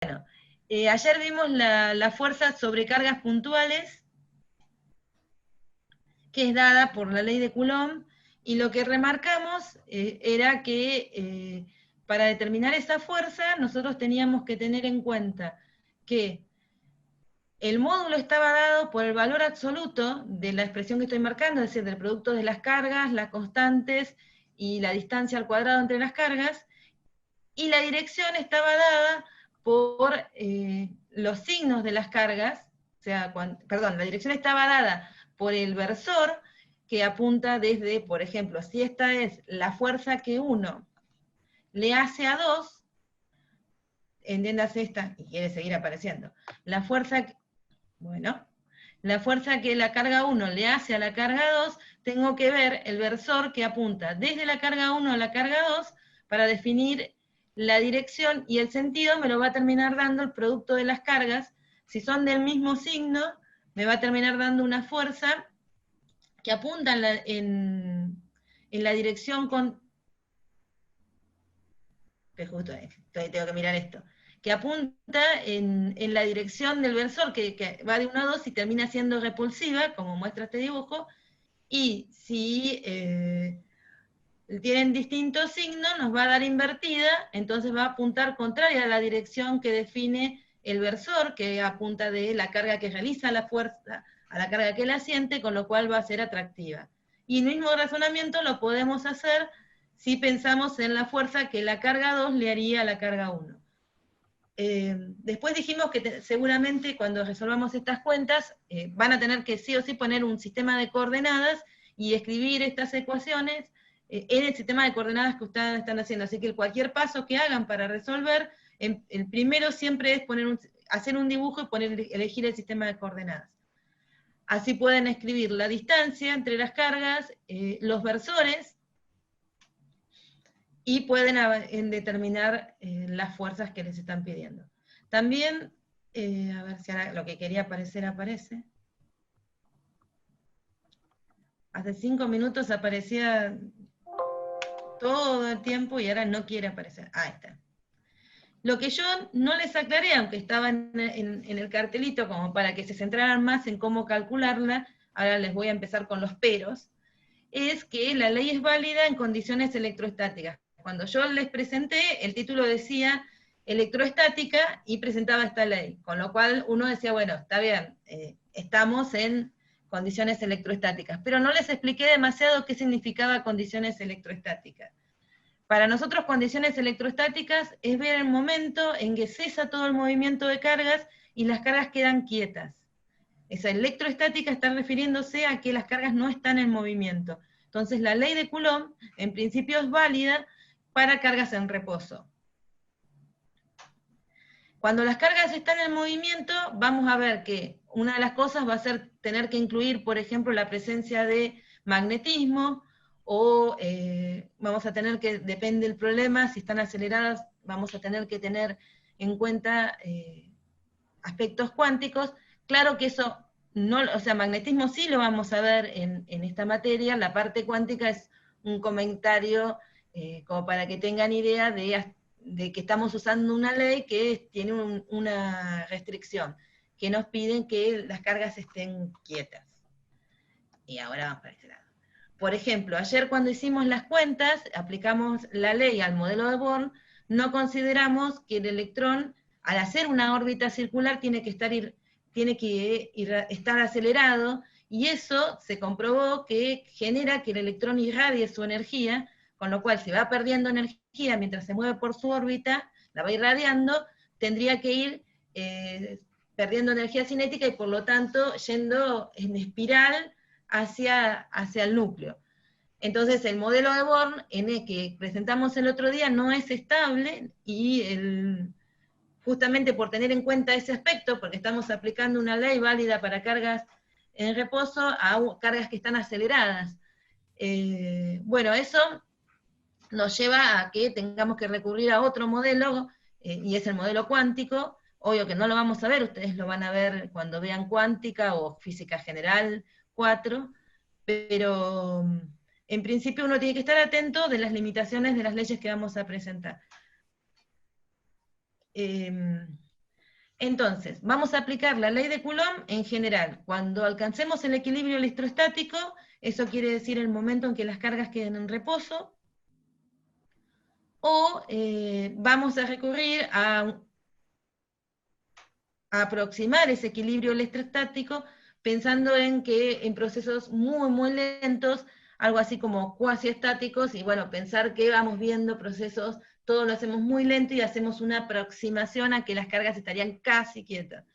Ayer vimos la fuerza sobre cargas puntuales, que es dada por la ley de Coulomb, y lo que remarcamos era que para determinar esa fuerza nosotros teníamos que tener en cuenta que el módulo estaba dado por el valor absoluto de la expresión que estoy marcando, es decir, del producto de las cargas, las constantes y la distancia al cuadrado entre las cargas, y la dirección estaba dada por los signos de las cargas, o sea, la dirección estaba dada por el versor que apunta desde, por ejemplo, si esta es la fuerza que 1 le hace a 2, entiéndase esta, y quiere seguir apareciendo, la fuerza, bueno, la fuerza que la carga 1 le hace a la carga 2, tengo que ver el versor que apunta desde la carga 1 a la carga 2 para definir la dirección, y el sentido me lo va a terminar dando el producto de las cargas. Si son del mismo signo, me va a terminar dando una fuerza que apunta en la dirección con... que justo tengo que mirar esto, que apunta en la dirección del versor, que va de 1 a 2 y termina siendo repulsiva, como muestra este dibujo, y si tienen distintos signos, nos va a dar invertida, entonces va a apuntar contraria a la dirección que define el versor, que apunta de la carga que realiza la fuerza a la carga que la siente, con lo cual va a ser atractiva. Y el mismo razonamiento lo podemos hacer si pensamos en la fuerza que la carga 2 le haría a la carga 1. Después dijimos que seguramente cuando resolvamos estas cuentas van a tener que sí o sí poner un sistema de coordenadas y escribir estas ecuaciones en el sistema de coordenadas que ustedes están haciendo. Así que cualquier paso que hagan para resolver, el primero siempre es hacer un dibujo y elegir el sistema de coordenadas. Así pueden escribir la distancia entre las cargas, los versores, y pueden determinar las fuerzas que les están pidiendo. También, a ver si ahora lo que quería aparecer aparece. Hace 5 minutos aparecía todo el tiempo y ahora no quiere aparecer. Ahí está. Lo que yo no les aclaré, aunque estaba en el cartelito, como para que se centraran más en cómo calcularla, ahora les voy a empezar con los peros, es que la ley es válida en condiciones electrostáticas. Cuando yo les presenté, el título decía electrostática y presentaba esta ley, con lo cual uno decía, bueno, está bien, estamos en condiciones electrostáticas, pero no les expliqué demasiado qué significaba condiciones electrostáticas. Para nosotros, condiciones electrostáticas es ver el momento en que cesa todo el movimiento de cargas y las cargas quedan quietas. Esa electroestática está refiriéndose a que las cargas no están en movimiento. Entonces la ley de Coulomb, en principio, es válida para cargas en reposo. Cuando las cargas están en movimiento, vamos a ver que una de las cosas va a ser tener que incluir, por ejemplo, la presencia de magnetismo, o vamos a tener que, depende del problema, si están aceleradas, vamos a tener que tener en cuenta aspectos cuánticos. Claro que eso no, o sea, magnetismo sí lo vamos a ver en esta materia, la parte cuántica es un comentario como para que tengan idea de que estamos usando una ley que tiene una restricción, que nos piden que las cargas estén quietas. Y ahora vamos para este lado. Por ejemplo, ayer cuando hicimos las cuentas, aplicamos la ley al modelo de Born, no consideramos que el electrón, al hacer una órbita circular, tiene que estar acelerado, y eso se comprobó que genera que el electrón irradie su energía, con lo cual si va perdiendo energía mientras se mueve por su órbita, la va irradiando, tendría que ir perdiendo energía cinética y por lo tanto yendo en espiral hacia el núcleo. Entonces el modelo de Born, en el que presentamos el otro día, no es estable, y justamente por tener en cuenta ese aspecto, porque estamos aplicando una ley válida para cargas en reposo a cargas que están aceleradas. Bueno, eso nos lleva a que tengamos que recurrir a otro modelo, y es el modelo cuántico. Obvio que no lo vamos a ver, ustedes lo van a ver cuando vean cuántica o física general 4, pero en principio uno tiene que estar atento de las limitaciones de las leyes que vamos a presentar. Entonces, vamos a aplicar la ley de Coulomb en general. Cuando alcancemos el equilibrio electrostático, eso quiere decir el momento en que las cargas queden en reposo, o vamos a recurrir a aproximar ese equilibrio electrostático pensando en que en procesos muy, muy lentos, algo así como cuasi estáticos, y bueno, pensar que vamos viendo procesos, todo lo hacemos muy lento y hacemos una aproximación a que las cargas estarían casi quietas.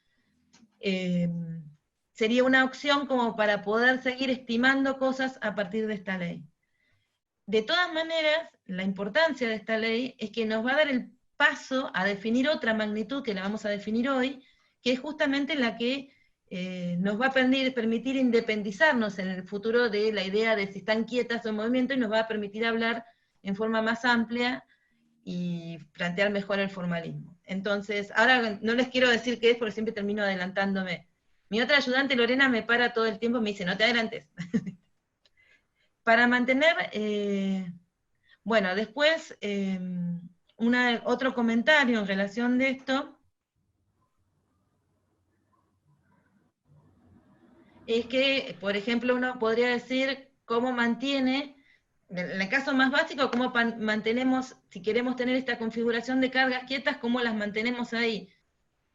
Sería una opción como para poder seguir estimando cosas a partir de esta ley. De todas maneras, la importancia de esta ley es que nos va a dar el paso a definir otra magnitud que la vamos a definir hoy, que es justamente la que nos va a permitir independizarnos en el futuro de la idea de si están quietas o en movimiento, y nos va a permitir hablar en forma más amplia y plantear mejor el formalismo. Entonces, ahora no les quiero decir qué es porque siempre termino adelantándome. Mi otra ayudante, Lorena, me para todo el tiempo y me dice, no te adelantes. Para mantener, bueno, después, otro comentario en relación de esto, es que, por ejemplo, uno podría decir cómo mantiene, en el caso más básico, cómo mantenemos, si queremos tener esta configuración de cargas quietas, cómo las mantenemos ahí.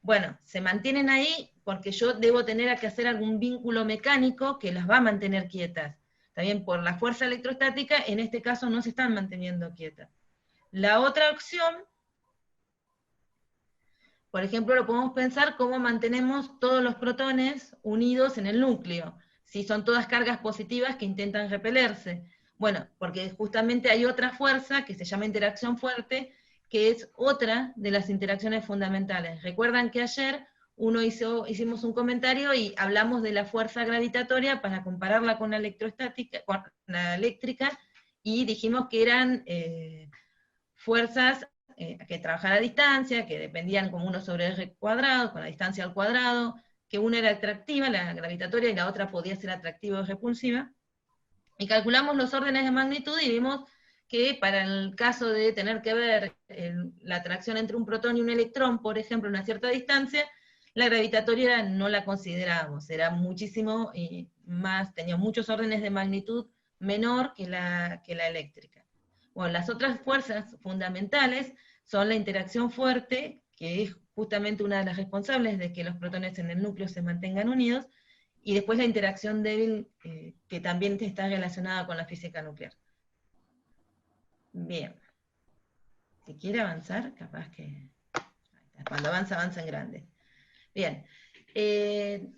Bueno, se mantienen ahí porque yo debo tener que hacer algún vínculo mecánico que las va a mantener quietas. También por la fuerza electrostática, en este caso no se están manteniendo quietas. La otra opción, por ejemplo, lo podemos pensar cómo mantenemos todos los protones unidos en el núcleo, si son todas cargas positivas que intentan repelerse. Bueno, porque justamente hay otra fuerza que se llama interacción fuerte, que es otra de las interacciones fundamentales. Recuerdan que ayer hicimos un comentario y hablamos de la fuerza gravitatoria para compararla con la electrostática, con la eléctrica, y dijimos que eran fuerzas que trabajan a distancia, que dependían como 1 sobre r cuadrado, con la distancia al cuadrado, que una era atractiva, la gravitatoria, y la otra podía ser atractiva o repulsiva, y calculamos los órdenes de magnitud y vimos que para el caso de tener que ver la atracción entre un protón y un electrón, por ejemplo, a una cierta distancia, la gravitatoria no la considerábamos, era muchísimo más, tenía muchos órdenes de magnitud menor que la eléctrica. Bueno, las otras fuerzas fundamentales son la interacción fuerte, que es justamente una de las responsables de que los protones en el núcleo se mantengan unidos, y después la interacción débil, que también está relacionada con la física nuclear. Bien. Si quiere avanzar, capaz que... Cuando avanza, avanza en grande. Bien.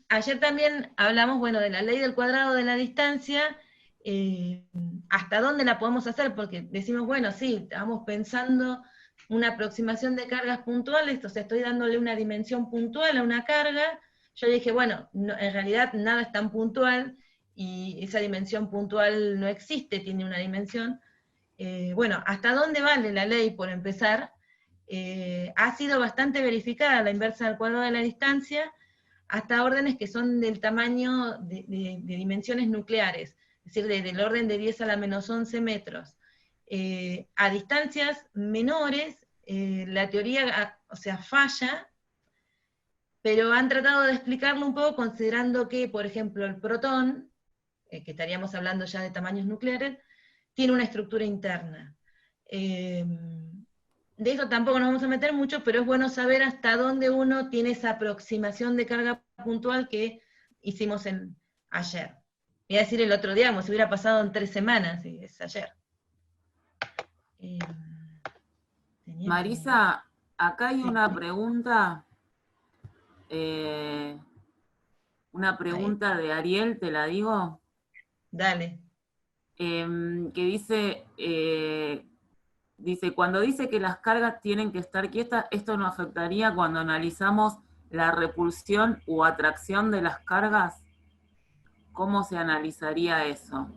Ayer también hablamos, bueno, de la ley del cuadrado de la distancia, hasta dónde la podemos hacer, porque decimos, bueno, sí, estamos pensando una aproximación de cargas puntuales, o sea, estoy dándole una dimensión puntual a una carga. Yo dije, bueno, no, en realidad nada es tan puntual, y esa dimensión puntual no existe, tiene una dimensión. Bueno, ¿hasta dónde vale la ley, por empezar? Ha sido bastante verificada la inversa del cuadrado de la distancia, hasta órdenes que son del tamaño de dimensiones nucleares, es decir, del orden de 10 a la menos 11 metros. A distancias menores, la teoría, o sea, falla, pero han tratado de explicarlo un poco considerando que, por ejemplo, el protón, que estaríamos hablando ya de tamaños nucleares, tiene una estructura interna. De eso tampoco nos vamos a meter mucho, pero es bueno saber hasta dónde uno tiene esa aproximación de carga puntual que hicimos ayer. Voy a decir el otro día, como si hubiera pasado en 3 semanas, y es ayer. Marisa, acá hay una pregunta, de Ariel, te la digo. Dale. Que dice, cuando dice que las cargas tienen que estar quietas, esto nos afectaría cuando analizamos la repulsión o atracción de las cargas. ¿Cómo se analizaría eso?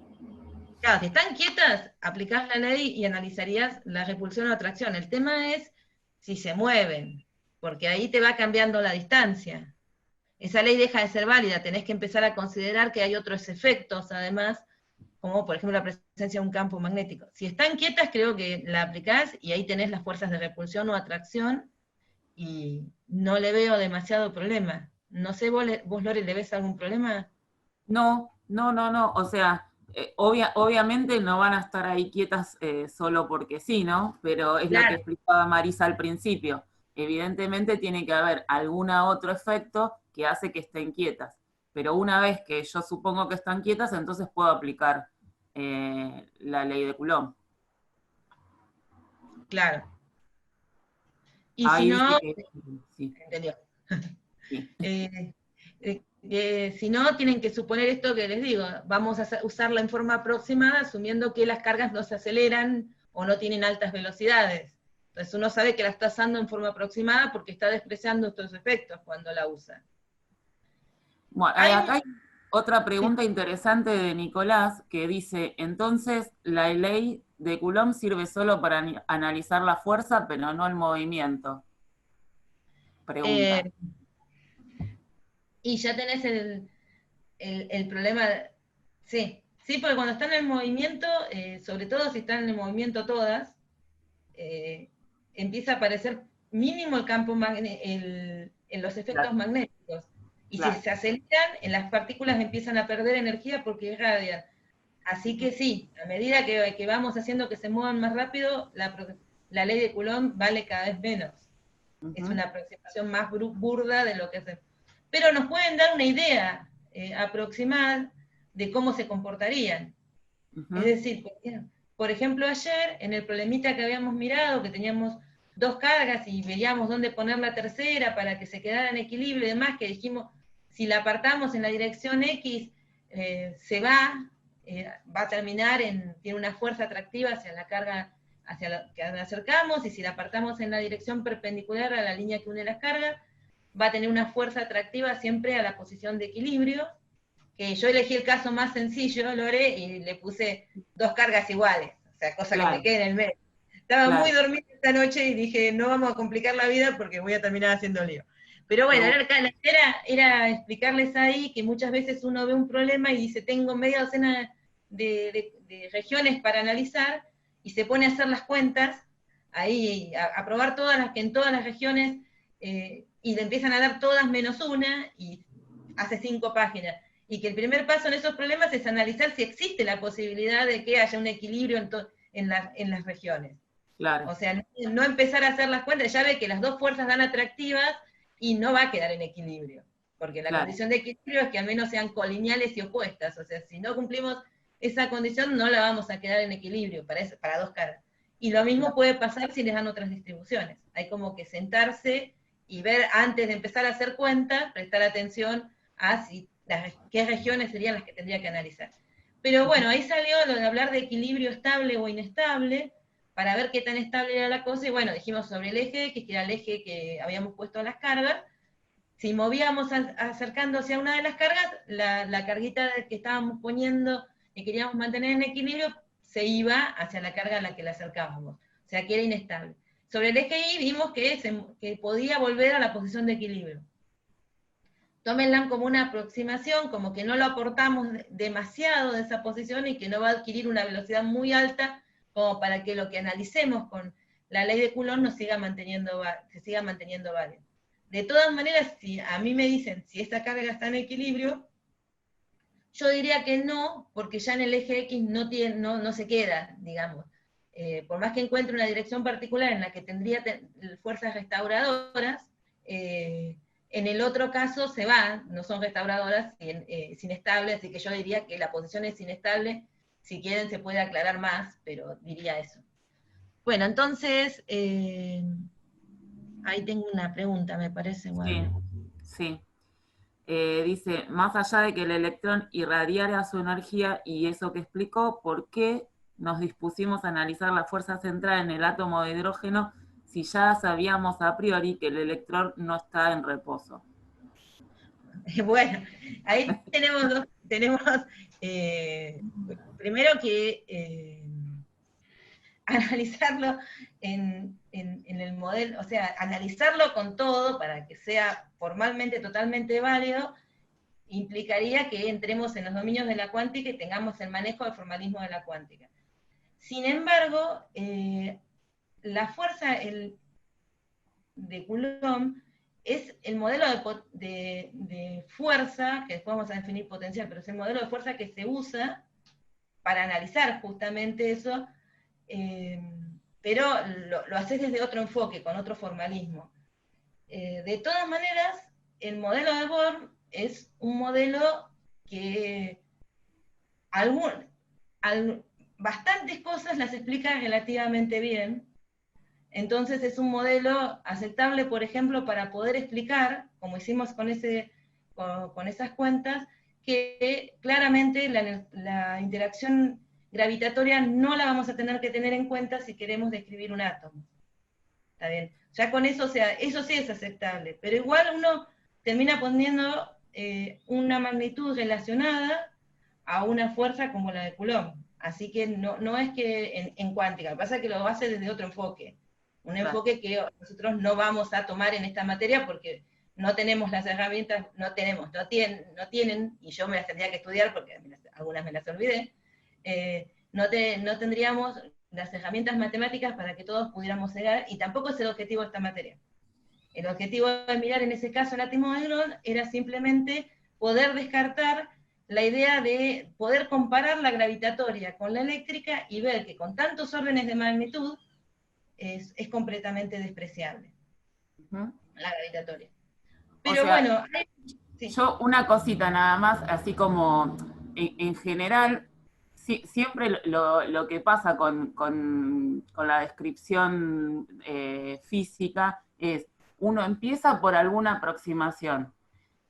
Claro, si están quietas, aplicás la ley y analizarías la repulsión o atracción. El tema es si se mueven, porque ahí te va cambiando la distancia. Esa ley deja de ser válida, tenés que empezar a considerar que hay otros efectos, además, como por ejemplo la presencia de un campo magnético. Si están quietas, creo que la aplicás y ahí tenés las fuerzas de repulsión o atracción, y no le veo demasiado problema. No sé, vos Lore, ¿le ves algún problema? No, no, no, no. O sea, obviamente no van a estar ahí quietas solo porque sí, ¿no? Pero es lo que Claro, explicaba Marisa al principio. Evidentemente tiene que haber algún otro efecto que hace que estén quietas. Pero una vez que yo supongo que están quietas, entonces puedo aplicar la ley de Coulomb. claro. Y si Ahí dice no, que sí, entendió. sí. Eh, si no, tienen que suponer esto que les digo, vamos a usarla en forma aproximada, asumiendo que las cargas no se aceleran o no tienen altas velocidades. Entonces uno sabe que la está usando en forma aproximada porque está despreciando estos efectos cuando la usa. Bueno, Hay, acá hay otra sí, pregunta interesante de Nicolás que dice, entonces la ley de Coulomb sirve solo para analizar la fuerza, pero no el movimiento. Pregunta. eh, y ya tenés el problema, sí, sí, porque cuando están en movimiento, sobre todo si están en movimiento todas, eh, empieza a aparecer mínimo el campo en los efectos Claro, magnéticos. Y si claro, se aceleran, en las partículas empiezan a perder energía porque irradian. Así que sí, a medida que vamos haciendo que se muevan más rápido, la ley de Coulomb vale cada vez menos. Es ujú, una aproximación más burda de lo que es. Pero nos pueden dar una idea aproximada de cómo se comportarían. Es ujú, decir, por ejemplo, ayer, en el problemita que habíamos mirado, que teníamos dos cargas y veíamos dónde poner la tercera para que se quedara en equilibrio y demás, que dijimos, si la apartamos en la dirección X, se va a terminar tiene una fuerza atractiva hacia la carga hacia la que acercamos, y si la apartamos en la dirección perpendicular a la línea que une las cargas, va a tener una fuerza atractiva siempre a la posición de equilibrio, que yo elegí el caso más sencillo, Lore, y le puse dos cargas iguales, o sea, cosa que me claro, quede en el medio. Estaba muy claro, dormida esta noche y dije, no vamos a complicar la vida porque voy a terminar haciendo lío. Pero bueno, seguro, era explicarles ahí que muchas veces uno ve un problema y dice, tengo media docena de regiones para analizar, y se pone a hacer las cuentas, ahí a probar todas las que en todas las regiones, y le empiezan a dar todas menos una, y hace 5 páginas. Y que el primer paso en esos problemas es analizar si existe la posibilidad de que haya un equilibrio en las regiones. claro, O sea, no empezar a hacer las cuentas, ya ve que las dos fuerzas dan atractivas y no va a quedar en equilibrio, porque la claro, condición de equilibrio es que al menos sean colineales y opuestas. O sea, si no cumplimos esa condición, no la vamos a quedar en equilibrio para dos caras. Y lo mismo claro, puede pasar si les dan otras distribuciones. Hay como que sentarse y ver antes de empezar a hacer cuentas, prestar atención a qué regiones serían las que tendría que analizar. Pero ujú, bueno, ahí salió lo de hablar de equilibrio estable o inestable, para ver qué tan estable era la cosa, y bueno, dijimos sobre el eje, que era el eje que habíamos puesto a las cargas. Si movíamos acercando hacia una de las cargas, la carguita que estábamos poniendo y queríamos mantener en equilibrio, se iba hacia la carga a la que la acercábamos, o sea que era inestable. Sobre el eje Y vimos que podía volver a la posición de equilibrio. Tómenla como una aproximación, como que no lo aportamos demasiado de esa posición y que no va a adquirir una velocidad muy alta como para que lo que analicemos con la ley de Coulomb se siga manteniendo válido. De todas maneras, si a mí me dicen si esta carga está en equilibrio, yo diría que no, porque ya en el eje X no se queda, digamos. Por más que encuentre una dirección particular en la que tendría fuerzas restauradoras, en el otro caso se va, no son restauradoras, es inestable, así que yo diría que la posición es inestable. Si quieren se puede aclarar más, pero diría eso. Bueno, entonces, ahí tengo una pregunta, me parece, sí, bueno. sí. Dice, más allá de que el electrón irradiara su energía y eso que explicó, ¿por qué nos dispusimos a analizar la fuerza central en el átomo de hidrógeno si ya sabíamos a priori que el electrón no está en reposo? Bueno, ahí tenemos primero que analizarlo en el modelo, o sea, analizarlo con todo para que sea formalmente totalmente válido, implicaría que entremos en los dominios de la cuántica y tengamos el manejo del formalismo de la cuántica. Sin embargo, la fuerza, de Coulomb es el modelo de fuerza, que después vamos a definir potencial, pero es el modelo de fuerza que se usa para analizar justamente eso, pero lo haces desde otro enfoque, con otro formalismo. De todas maneras, el modelo de Born es un modelo que bastantes cosas las explica relativamente bien. Entonces es un modelo aceptable, por ejemplo, para poder explicar, como hicimos con esas cuentas, que claramente la interacción gravitatoria no la vamos a tener que tener en cuenta si queremos describir un átomo. ¿Está bien? Ya con eso, o sea, eso sí es aceptable, pero igual uno termina poniendo una magnitud relacionada a una fuerza como la de Coulomb. Así que no es que en cuántica, lo que pasa es que lo hace desde otro enfoque. Un enfoque que nosotros no vamos a tomar en esta materia porque no tenemos las herramientas, no tienen, y yo me las tendría que estudiar porque algunas me las olvidé, no tendríamos las herramientas matemáticas para que todos pudiéramos llegar, y tampoco es el objetivo de esta materia. El objetivo de mirar en ese caso el átomo de hadrón era simplemente poder descartar la idea de poder comparar la gravitatoria con la eléctrica y ver que con tantos órdenes de magnitud es completamente despreciable la gravitatoria. Pero o sea, bueno, sí. yo una cosita nada más, así como en general, siempre lo que pasa con la descripción física es, uno empieza por alguna aproximación.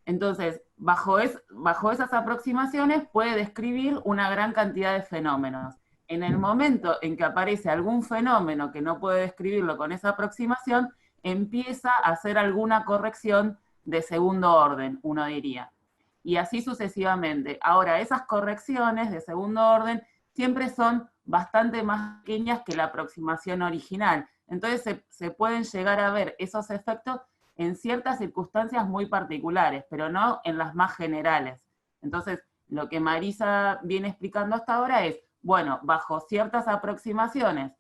Entonces, bajo esas aproximaciones puede describir una gran cantidad de fenómenos. En el momento en que aparece algún fenómeno que no puede describirlo con esa aproximación, empieza a hacer alguna corrección de segundo orden, uno diría. Y así sucesivamente. Ahora, esas correcciones de segundo orden siempre son bastante más pequeñas que la aproximación original. Entonces se pueden llegar a ver esos efectos en ciertas circunstancias muy particulares, pero no en las más generales. Entonces, lo que Marisa viene explicando hasta ahora es, bueno, bajo ciertas aproximaciones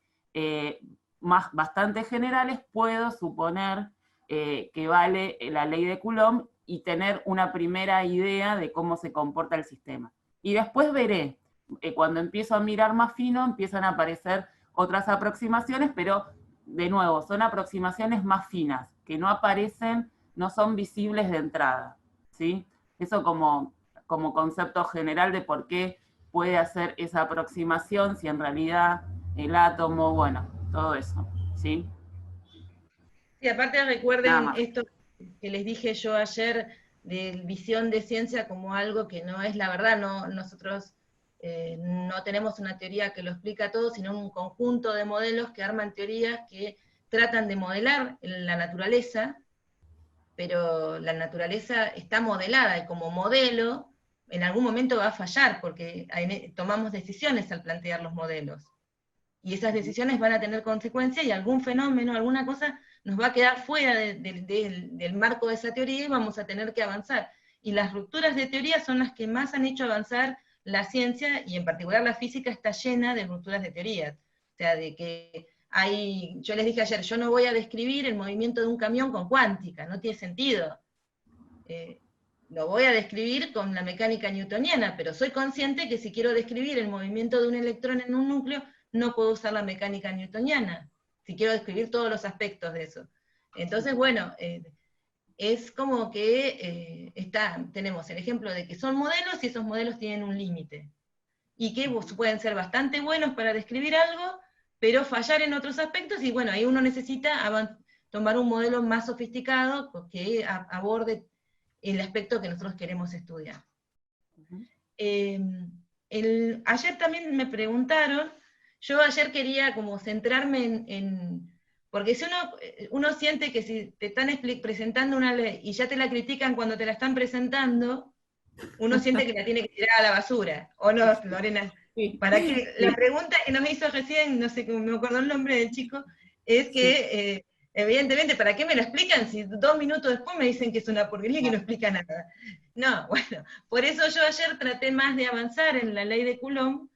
bastante generales, puedo suponer que vale la ley de Coulomb y tener una primera idea de cómo se comporta el sistema. Y después veré, cuando empiezo a mirar más fino, empiezan a aparecer otras aproximaciones, pero de nuevo, son aproximaciones más finas, que no aparecen, no son visibles de entrada, ¿sí? Eso como concepto general de por qué puede hacer esa aproximación, si en realidad el átomo, bueno, todo eso, ¿sí? Sí, aparte recuerden esto que les dije yo ayer, de visión de ciencia como algo que no es la verdad, nosotros no tenemos una teoría que lo explica todo, sino un conjunto de modelos que arman teorías que tratan de modelar la naturaleza, pero la naturaleza está modelada y como modelo en algún momento va a fallar, porque tomamos decisiones al plantear los modelos. Y esas decisiones van a tener consecuencias y algún fenómeno, alguna cosa nos va a quedar fuera del marco de esa teoría y vamos a tener que avanzar. Y las rupturas de teoría son las que más han hecho avanzar la ciencia, y en particular la física está llena de rupturas de teorías. O sea, de que yo les dije ayer, yo no voy a describir el movimiento de un camión con cuántica, no tiene sentido. Lo voy a describir con la mecánica newtoniana, pero soy consciente que si quiero describir el movimiento de un electrón en un núcleo, no puedo usar la mecánica newtoniana, si quiero describir todos los aspectos de eso. Entonces, bueno, es como que tenemos el ejemplo de que son modelos y esos modelos tienen un límite. Y que pueden ser bastante buenos para describir algo, pero fallar en otros aspectos, y bueno, ahí uno necesita tomar un modelo más sofisticado que aborde el aspecto que nosotros queremos estudiar. Ayer también me preguntaron, yo ayer quería como centrarme porque si uno siente que si te están presentando una ley y ya te la critican cuando te la están presentando, uno siente que la tiene que tirar a la basura, ¿o no, Lorena? Sí. Para que la pregunta que nos hizo recién, no sé cómo me acuerdo el nombre del chico, es que, evidentemente, ¿para qué me lo explican si 2 minutos después me dicen que es una porquería y que no explica nada? No, bueno, por eso yo ayer traté más de avanzar en la ley de Coulomb,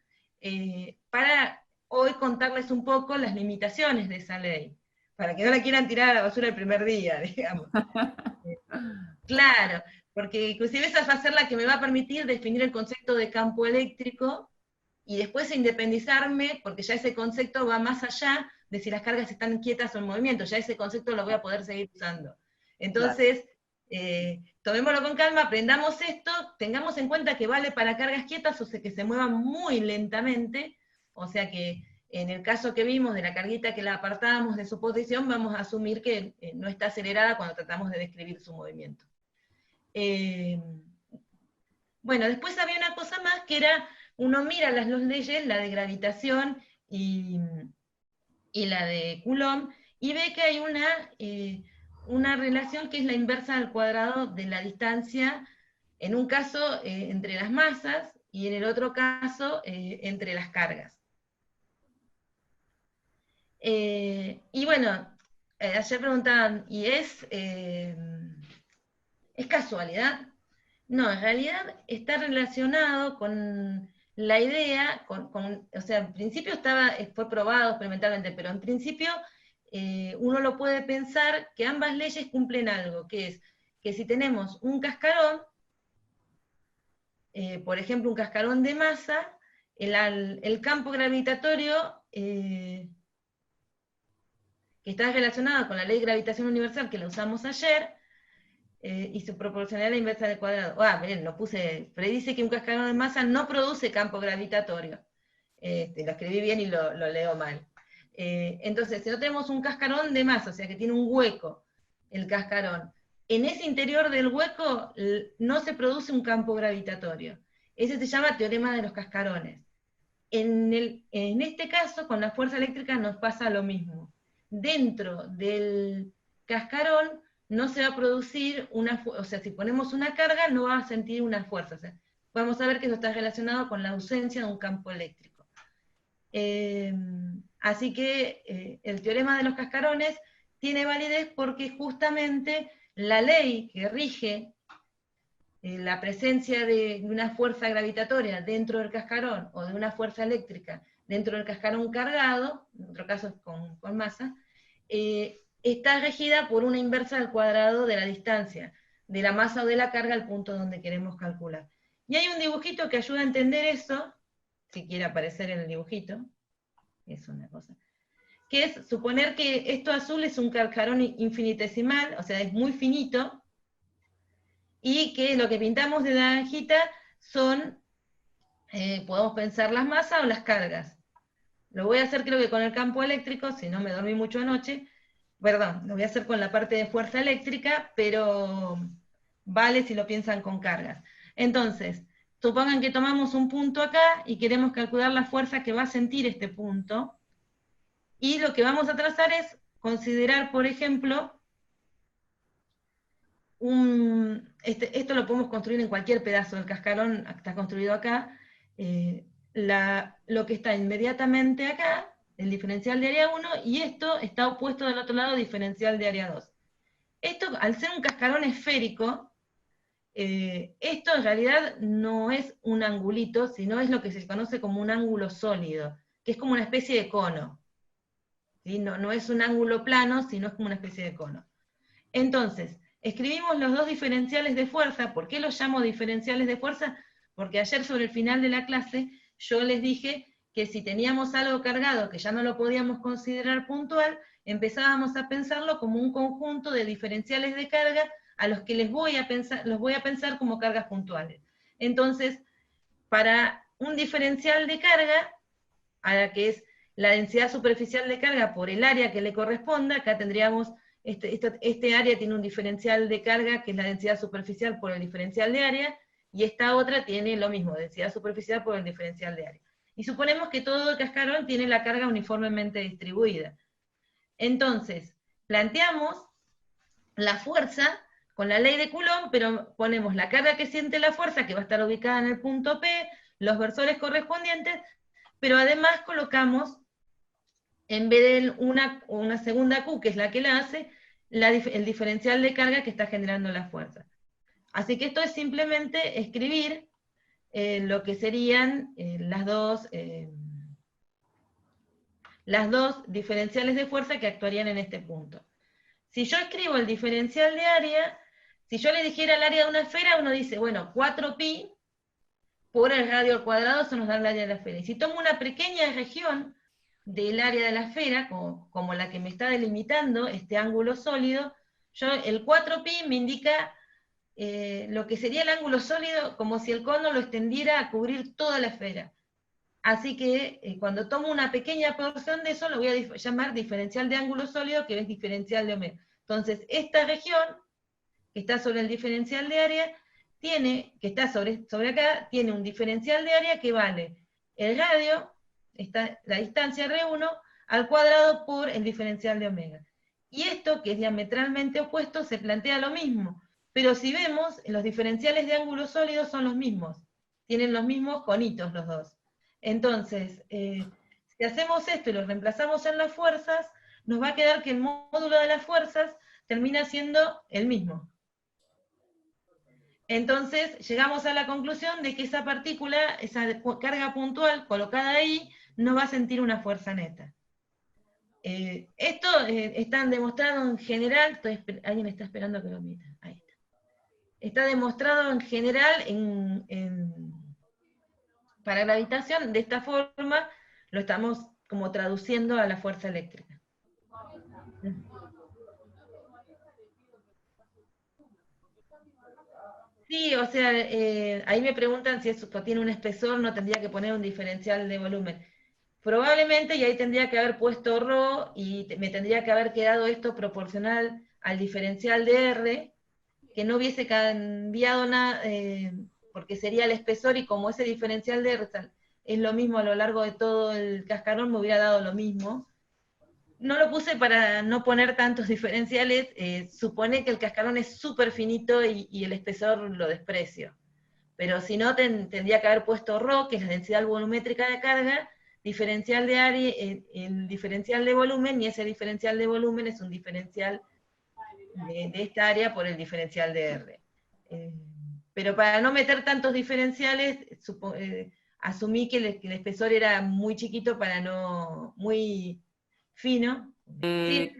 para hoy contarles un poco las limitaciones de esa ley. para que no la quieran tirar a la basura el primer día, digamos. Claro, porque inclusive esa va a ser la que me va a permitir definir el concepto de campo eléctrico y después independizarme, porque ya ese concepto va más allá de si las cargas están quietas o en movimiento, ya ese concepto lo voy a poder seguir usando. Entonces, tomémoslo con calma, aprendamos esto, tengamos en cuenta que vale para cargas quietas, o sea, que se muevan muy lentamente, o sea que en el caso que vimos de la carguita que la apartábamos de su posición, vamos a asumir que no está acelerada cuando tratamos de describir su movimiento. Bueno, después había una cosa más que era, uno mira las dos leyes, la de gravitación y la de Coulomb, y ve que hay una relación que es la inversa al cuadrado de la distancia, en un caso entre las masas, y en el otro caso entre las cargas. Y bueno, ayer preguntaban, ¿y es casualidad? No, en realidad está relacionado con la idea, o sea, en principio fue probado experimentalmente, pero en principio uno lo puede pensar que ambas leyes cumplen algo, que es que si tenemos un cascarón, por ejemplo, un cascarón de masa, el campo gravitatorio que está relacionado con la ley de gravitación universal que la usamos ayer, y su proporcionalidad inversa del cuadrado. Miren, lo puse, predice que un cascarón de masa no produce campo gravitatorio. Lo escribí bien y lo leo mal. Entonces, si no tenemos un cascarón de masa, o sea que tiene un hueco, el cascarón, en ese interior del hueco no se produce un campo gravitatorio. Ese se llama teorema de los cascarones. En este caso, con la fuerza eléctrica nos pasa lo mismo. Dentro del cascarón no se va a producir o sea, si ponemos una carga no va a sentir una fuerza. O sea, vamos a ver que eso está relacionado con la ausencia de un campo eléctrico. Así que el teorema de los cascarones tiene validez porque justamente la ley que rige la presencia de una fuerza gravitatoria dentro del cascarón o de una fuerza eléctrica dentro del cascarón cargado, en otro caso con masa, está regida por una inversa al cuadrado de la distancia, de la masa o de la carga al punto donde queremos calcular. Y hay un dibujito que ayuda a entender eso, si quiere aparecer en el dibujito, es una cosa, que es suponer que esto azul es un cascarón infinitesimal, o sea, es muy finito, y que lo que pintamos de naranjita son, podemos pensar las masas o las cargas. Lo voy a hacer creo que con el campo eléctrico, si no me dormí mucho anoche, perdón, lo voy a hacer con la parte de fuerza eléctrica, pero vale si lo piensan con cargas. Entonces, supongan que tomamos un punto acá y queremos calcular la fuerza que va a sentir este punto, y lo que vamos a trazar es considerar, por ejemplo, esto lo podemos construir en cualquier pedazo del cascarón, está construido acá, lo que está inmediatamente acá, el diferencial de área 1, y esto está opuesto del otro lado, diferencial de área 2. Esto, al ser un cascarón esférico, esto en realidad no es un angulito, sino es lo que se conoce como un ángulo sólido, que es como una especie de cono. ¿Sí? No es un ángulo plano, sino es como una especie de cono. Entonces, escribimos los dos diferenciales de fuerza. ¿Por qué los llamo diferenciales de fuerza? Porque ayer sobre el final de la clase yo les dije que si teníamos algo cargado que ya no lo podíamos considerar puntual, empezábamos a pensarlo como un conjunto de diferenciales de carga a los que los voy a pensar como cargas puntuales. Entonces, para un diferencial de carga, a la que es la densidad superficial de carga por el área que le corresponda, acá tendríamos este área tiene un diferencial de carga, que es la densidad superficial por el diferencial de área, y esta otra tiene lo mismo, densidad superficial por el diferencial de área. Y suponemos que todo el cascarón tiene la carga uniformemente distribuida. Entonces, planteamos la fuerza con la ley de Coulomb, pero ponemos la carga que siente la fuerza, que va a estar ubicada en el punto P, los versores correspondientes, pero además colocamos, en vez de una segunda Q, que es la que la hace, el diferencial de carga que está generando la fuerza. Así que esto es simplemente escribir lo que serían las dos las dos diferenciales de fuerza que actuarían en este punto. Si yo escribo el diferencial de área, si yo le dijera el área de una esfera, uno dice, bueno, 4pi por el radio al cuadrado, eso nos da el área de la esfera. Y si tomo una pequeña región del área de la esfera, como la que me está delimitando este ángulo sólido, el 4pi me indica lo que sería el ángulo sólido, como si el cono lo extendiera a cubrir toda la esfera. Así que cuando tomo una pequeña porción de eso, lo voy a llamar diferencial de ángulo sólido, que es diferencial de omega. Entonces, esta región, que está sobre el diferencial de área, que está sobre acá, tiene un diferencial de área que vale el radio, la distancia R1, al cuadrado por el diferencial de omega. Y esto, que es diametralmente opuesto, se plantea lo mismo. Pero si vemos, los diferenciales de ángulo sólido son los mismos. Tienen los mismos conitos los dos. Entonces, si hacemos esto y lo reemplazamos en las fuerzas, nos va a quedar que el módulo de las fuerzas termina siendo el mismo. Entonces, llegamos a la conclusión de que esa partícula, esa carga puntual colocada ahí, no va a sentir una fuerza neta. Esto están demostrado en general, alguien está esperando que lo omita, ahí está. Está demostrado en general para gravitación, de esta forma lo estamos como traduciendo a la fuerza eléctrica. Sí, o sea, ahí me preguntan si eso tiene un espesor, no tendría que poner un diferencial de volumen. Probablemente, y ahí tendría que haber puesto ρ, y me tendría que haber quedado esto proporcional al diferencial de R, que no hubiese cambiado nada, porque sería el espesor, y como ese diferencial de R es lo mismo a lo largo de todo el cascarón, me hubiera dado lo mismo. No lo puse para no poner tantos diferenciales, supone que el cascarón es súper finito y el espesor lo desprecio. Pero si no, tendría que haber puesto ρ, que es la densidad volumétrica de carga, diferencial de área, el diferencial de volumen, y ese diferencial de volumen es un diferencial de esta área por el diferencial de R. Pero para no meter tantos diferenciales, asumí que el espesor era muy chiquito para no, muy fino. Sí,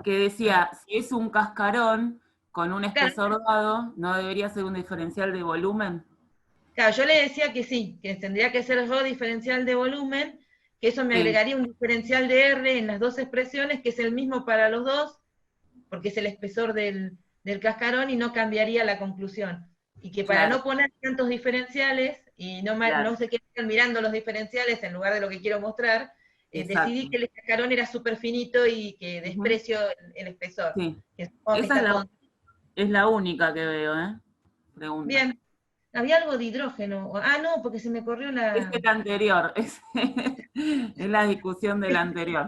Que decía, si es un cascarón con un claro, espesor dado, ¿no debería ser un diferencial de volumen? claro, yo le decía que sí, que tendría que ser ρ diferencial de volumen, que eso me Sí. agregaría un diferencial de R en las dos expresiones, que es el mismo para los dos, porque es el espesor del cascarón y no cambiaría la conclusión. Y que para Claro, no poner tantos diferenciales y claro, no se queden mirando los diferenciales en lugar de lo que quiero mostrar, exacto. decidí que el cascarón era súper finito y que Ujú. desprecio el espesor. Sí, Que supongo que esa está todo es la única que veo, ¿eh? Pregunta. bien. Había algo de hidrógeno. Ah, no, porque se me corrió Es la... el anterior, es la discusión del anterior.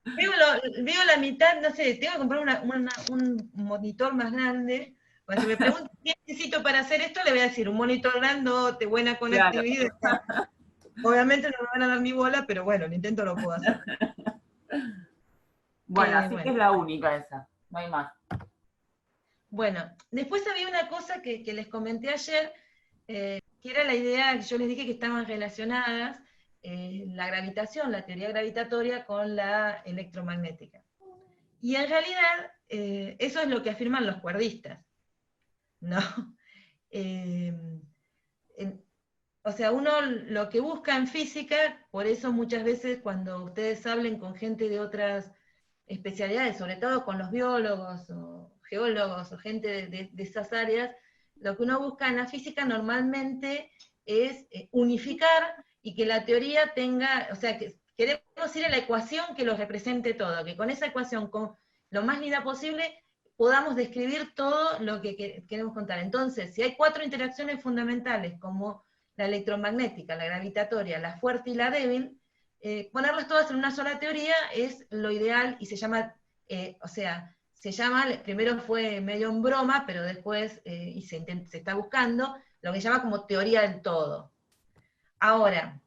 Veo la mitad, no sé, tengo que comprar un monitor más grande. Cuando se me pregunta qué necesito para hacer esto, le voy a decir un monitor grandote, buena Claro. conectividad. Obviamente no me van a dar ni bola, pero bueno, el intento lo puedo hacer. Bueno, así que Bueno. es la única esa, no hay más. Bueno, después había una cosa que les comenté ayer, que era la idea, que yo les dije que estaban relacionadas, la gravitación, la teoría gravitatoria con la electromagnética. Y en realidad, eso es lo que afirman los cuerdistas, ¿no? Eh, o sea, uno lo que busca en física, por eso muchas veces cuando ustedes hablen con gente de otras especialidades, sobre todo con los biólogos o geólogos o gente de esas áreas, lo que uno busca en la física normalmente es unificar y que la teoría tenga, o sea, que queremos ir a la ecuación que lo represente todo, que con esa ecuación, con lo más linda posible, podamos describir todo lo que queremos contar. Entonces, si hay 4 interacciones fundamentales, como la electromagnética, la gravitatoria, la fuerte y la débil, ponerlas todas en una sola teoría es lo ideal y se llama, primero fue medio en broma, pero después, y se está buscando, lo que se llama como teoría del todo. Ahora,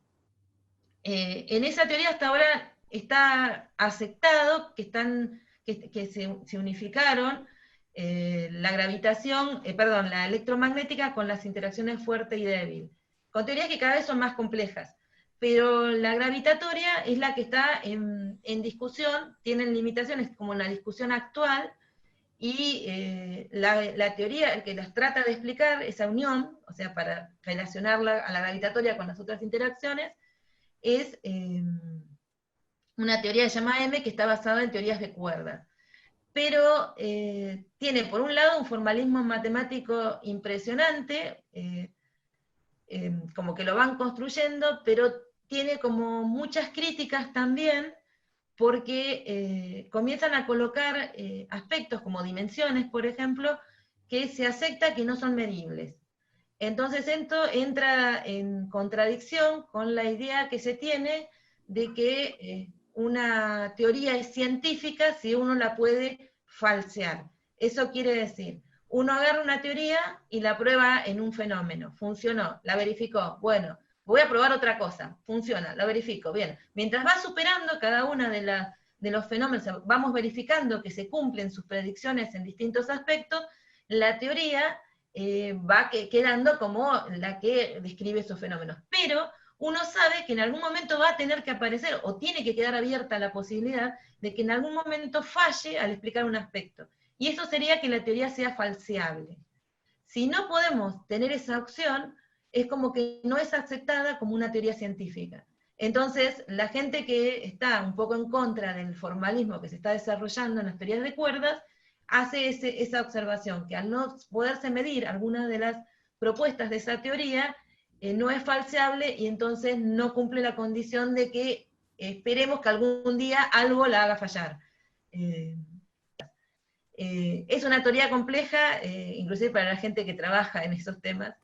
en esa teoría hasta ahora está aceptado que se unificaron la gravitación, la electromagnética con las interacciones fuerte y débil, con teorías que cada vez son más complejas. pero la gravitatoria es la que está en discusión, tienen limitaciones como en la discusión actual, y la teoría que las trata de explicar esa unión, o sea, para relacionarla a la gravitatoria con las otras interacciones, es una teoría que se llama M, que está basada en teorías de cuerdas. Pero tiene, por un lado, un formalismo matemático impresionante, como que lo van construyendo, pero tiene como muchas críticas también, porque comienzan a colocar aspectos como dimensiones, por ejemplo, que se acepta que no son medibles. Entonces esto entra en contradicción con la idea que se tiene de que una teoría es científica si uno la puede falsear. Eso quiere decir, uno agarra una teoría y la prueba en un fenómeno, funcionó, la verificó, bueno, voy a probar otra cosa, funciona, la verifico, bien. Mientras va superando cada una de los fenómenos, vamos verificando que se cumplen sus predicciones en distintos aspectos, la teoría va quedando como la que describe esos fenómenos. Pero uno sabe que en algún momento va a tener que aparecer, o tiene que quedar abierta la posibilidad de que en algún momento falle al explicar un aspecto. Y eso sería que la teoría sea falseable. Si no podemos tener esa opción, es como que no es aceptada como una teoría científica. Entonces, la gente que está un poco en contra del formalismo que se está desarrollando en las teorías de cuerdas, hace esa observación, que al no poderse medir alguna de las propuestas de esa teoría, no es falseable y entonces no cumple la condición de que esperemos que algún día algo la haga fallar. Es una teoría compleja, inclusive para la gente que trabaja en esos temas.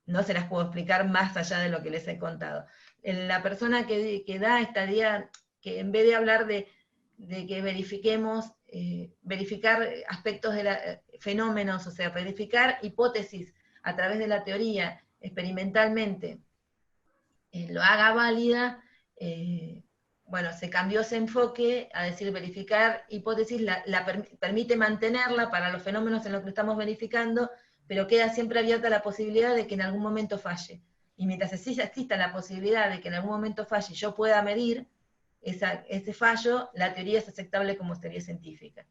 No se las puedo explicar más allá de lo que les he contado. La persona que da esta idea, que en vez de hablar de que verifiquemos, verificar aspectos de fenómenos, o sea, verificar hipótesis a través de la teoría experimentalmente, lo haga válida, bueno, se cambió ese enfoque a decir verificar hipótesis, permite mantenerla para los fenómenos en los que estamos verificando, pero queda siempre abierta la posibilidad de que en algún momento falle. Y mientras exista la posibilidad de que en algún momento falle y yo pueda medir ese fallo, la teoría es aceptable como teoría científica.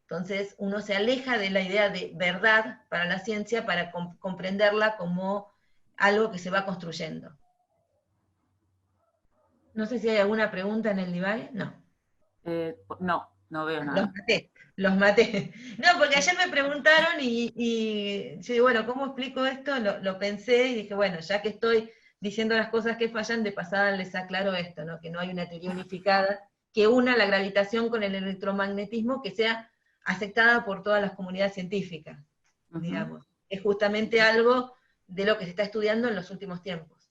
Entonces uno se aleja de la idea de verdad para la ciencia para comprenderla como algo que se va construyendo. No sé si hay alguna pregunta en el divague. No. No veo Los nada. maté, los maté. No, porque ayer me preguntaron y yo digo, bueno, ¿cómo explico esto? Lo pensé y dije, bueno, ya que estoy diciendo las cosas que fallan, de pasada les aclaro esto, ¿no? Que no hay una teoría unificada que una la gravitación con el electromagnetismo que sea aceptada por todas las comunidades científicas, digamos. Es justamente algo de lo que se está estudiando en los últimos tiempos.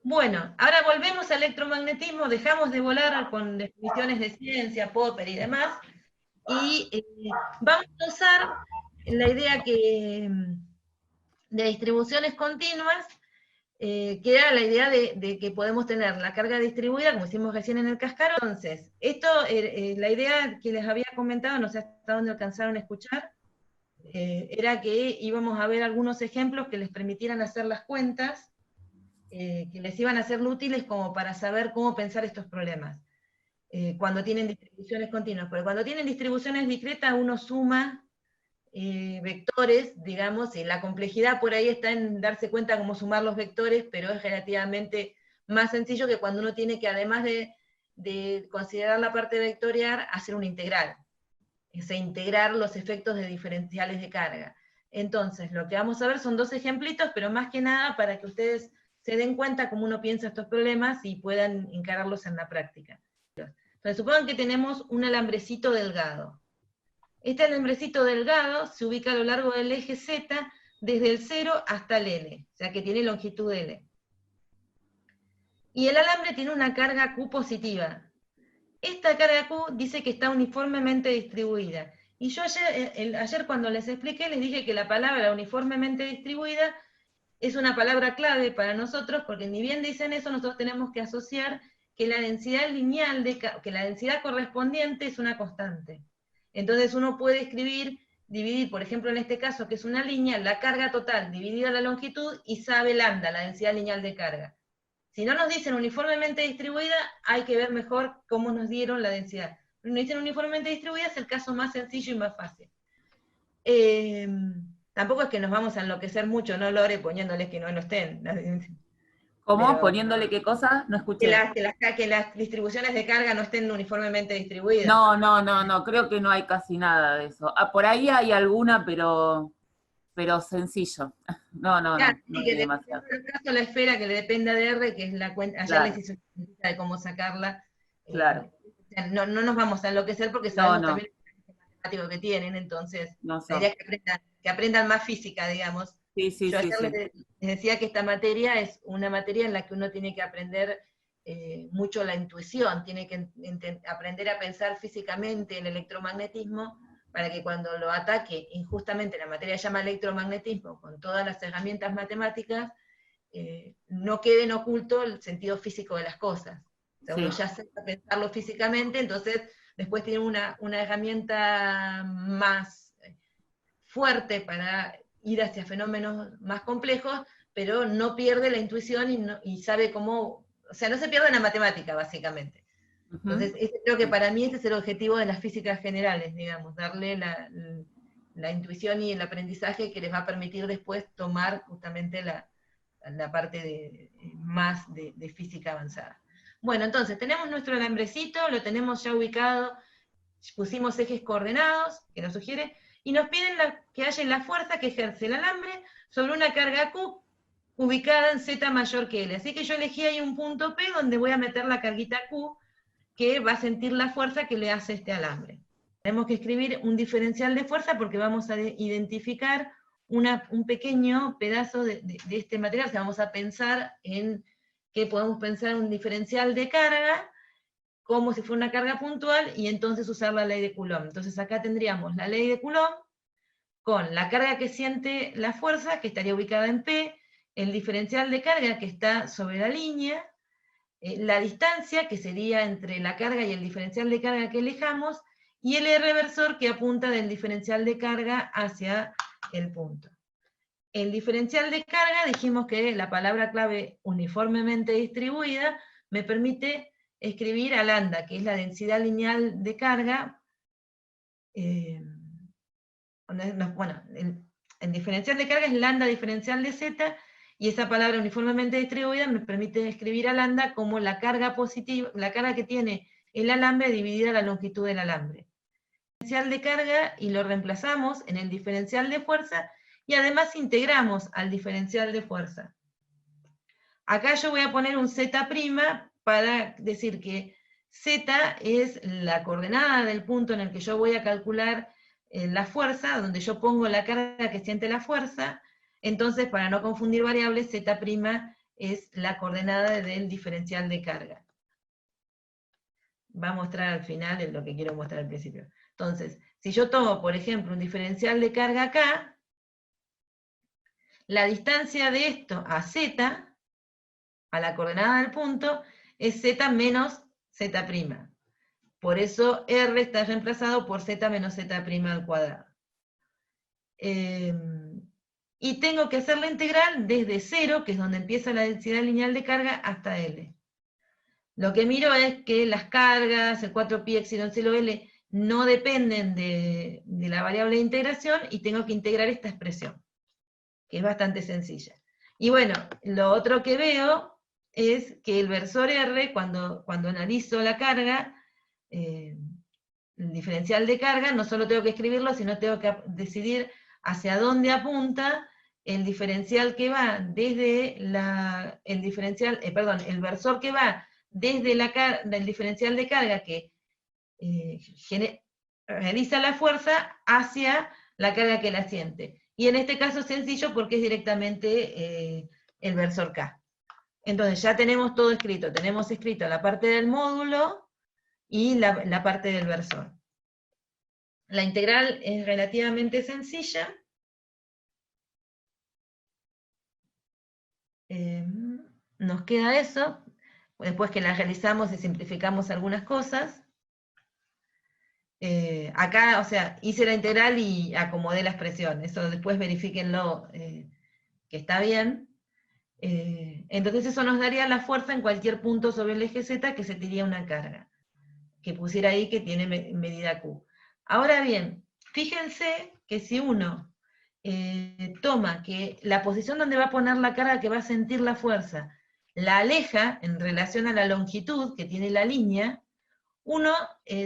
Bueno, ahora volvemos al electromagnetismo, dejamos de volar con definiciones de ciencia, Popper y demás, y vamos a usar la idea de distribuciones continuas, que era la idea de que podemos tener la carga distribuida, como hicimos recién en el cascarón. Entonces, esto, la idea que les había comentado, no sé hasta dónde alcanzaron a escuchar, era que íbamos a ver algunos ejemplos que les permitieran hacer las cuentas, que les iban a ser útiles como para saber cómo pensar estos problemas, cuando tienen distribuciones continuas. Porque cuando tienen distribuciones discretas uno suma vectores, digamos, y la complejidad por ahí está en darse cuenta cómo sumar los vectores, pero es relativamente más sencillo que cuando uno tiene que, además de considerar la parte vectorial, hacer una integral. Es integrar los efectos de diferenciales de carga. Entonces, lo que vamos a ver son dos ejemplitos, pero más que nada para que ustedes se den cuenta cómo uno piensa estos problemas y puedan encararlos en la práctica. Entonces, supongan que tenemos un alambrecito delgado. Este alambrecito delgado se ubica a lo largo del eje Z, desde el 0 hasta el L, o sea que tiene longitud L. Y el alambre tiene una carga Q positiva. Esta carga Q dice que está uniformemente distribuida. Y yo ayer cuando les expliqué, les dije que la palabra uniformemente distribuida es una palabra clave para nosotros, porque ni bien dicen eso, nosotros tenemos que asociar que la densidad lineal, que la densidad correspondiente es una constante. Entonces uno puede escribir dividir, por ejemplo, en este caso, que es una línea, la carga total dividida la longitud y sabe lambda, la densidad lineal de carga. Si no nos dicen uniformemente distribuida, hay que ver mejor cómo nos dieron la densidad. Si nos dicen uniformemente distribuida es el caso más sencillo y más fácil. Tampoco es que nos vamos a enloquecer mucho, ¿no, Lore? Poniéndoles que no estén. ¿Cómo? Pero ¿Poniéndole qué cosa? No escuché. que las distribuciones de carga no estén uniformemente distribuidas. No, creo que no hay casi nada de eso. Ah, por ahí hay alguna, pero sencillo. No Claro, sí, hay que demasiado. en el caso la esfera que le dependa de R, que es la cuenta, ayer les Claro, hice una cuenta de cómo sacarla. claro. O sea, no nos vamos a enloquecer porque No, sabemos no, también el matemático que tienen, entonces no la son. idea es que aprendan más física, digamos. Sí, sí, Yo sí, ayer sí. les decía que esta materia es una materia en la que uno tiene que aprender mucho la intuición, tiene que aprender a pensar físicamente el electromagnetismo para que cuando lo ataque, injustamente la materia se llama electromagnetismo, con todas las herramientas matemáticas, no quede en oculto el sentido físico de las cosas. O sea, uno Sí, ya sabe pensarlo físicamente, entonces después tiene una herramienta más fuerte para ir hacia fenómenos más complejos, pero no pierde la intuición y sabe cómo, o sea, no se pierde en la matemática, básicamente. ujú, Entonces, creo que sí, para mí ese es el objetivo de las físicas generales, digamos, darle la intuición y el aprendizaje que les va a permitir después tomar justamente la parte más de física avanzada. Bueno, entonces, tenemos nuestro alambrecito, lo tenemos ya ubicado, pusimos ejes coordenados, que nos sugiere, y nos piden que haya la fuerza que ejerce el alambre sobre una carga Q ubicada en Z mayor que L. Así que yo elegí ahí un punto P donde voy a meter la carguita Q, que va a sentir la fuerza que le hace este alambre. Tenemos que escribir un diferencial de fuerza porque vamos a identificar un pequeño pedazo de este material, o sea, vamos a pensar en que podemos pensar en un diferencial de carga como si fuera una carga puntual y entonces usar la ley de Coulomb. Entonces acá tendríamos la ley de Coulomb con la carga que siente la fuerza, que estaría ubicada en P, el diferencial de carga que está sobre la línea, la distancia, que sería entre la carga y el diferencial de carga que elijamos, y el R reversor que apunta del diferencial de carga hacia el punto. El diferencial de carga, dijimos que la palabra clave uniformemente distribuida me permite escribir a lambda, que es la densidad lineal de carga. Bueno, el diferencial de carga es lambda diferencial de z, y esa palabra uniformemente distribuida me permite escribir a lambda como la carga positiva, la carga que tiene el alambre dividida la longitud del alambre. Diferencial de carga y lo reemplazamos en el diferencial de fuerza y además integramos al diferencial de fuerza. Acá yo voy a poner un z' para decir que z es la coordenada del punto en el que yo voy a calcular la fuerza, donde yo pongo la carga que siente la fuerza. Entonces, para no confundir variables, z' es la coordenada del diferencial de carga. Va a mostrar al final lo que quiero mostrar al principio. Entonces, si yo tomo, por ejemplo, un diferencial de carga acá, la distancia de esto a z, a la coordenada del punto, es z menos z'. Por eso R está reemplazado por z menos z' al cuadrado. Y tengo que hacer la integral desde 0, que es donde empieza la densidad lineal de carga, hasta L. Lo que miro es que las cargas, el 4pi epsilon cielo L, no dependen de la variable de integración, y tengo que integrar esta expresión, que es bastante sencilla. Y bueno, lo otro que veo es que el versor R, cuando analizo la carga, el diferencial de carga, no solo tengo que escribirlo, sino tengo que decidir hacia dónde apunta el diferencial que va desde el versor que va desde del diferencial de carga que realiza la fuerza hacia la carga que la siente. Y en este caso es sencillo porque es directamente el versor K. Entonces ya tenemos todo escrito. Tenemos escrito la parte del módulo y la parte del versor. La integral es relativamente sencilla. Nos queda eso. Después que la realizamos y simplificamos algunas cosas. Acá, o sea, hice la integral y acomodé la expresión. Eso después verifíquenlo que está bien. Entonces eso nos daría la fuerza en cualquier punto sobre el eje Z que se tiraría una carga, que pusiera ahí que tiene medida Q. Ahora bien, fíjense que si uno toma que la posición donde va a poner la carga que va a sentir la fuerza, la aleja en relación a la longitud que tiene la línea, uno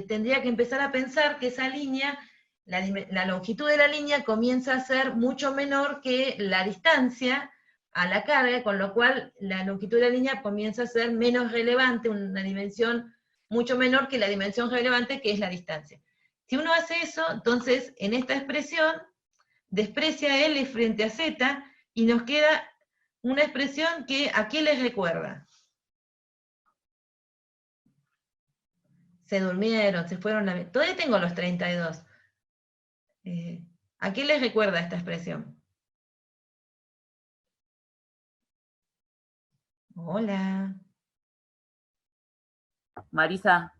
tendría que empezar a pensar que esa línea, la longitud de la línea comienza a ser mucho menor que la distancia a la carga, con lo cual la longitud de la línea comienza a ser menos relevante, una dimensión mucho menor que la dimensión relevante que es la distancia. Si uno hace eso, entonces en esta expresión desprecia L frente a Z y nos queda una expresión que ¿a qué les recuerda? Se durmieron, se fueron a... Todavía tengo los 32. ¿A qué les recuerda esta expresión? Hola. Marisa.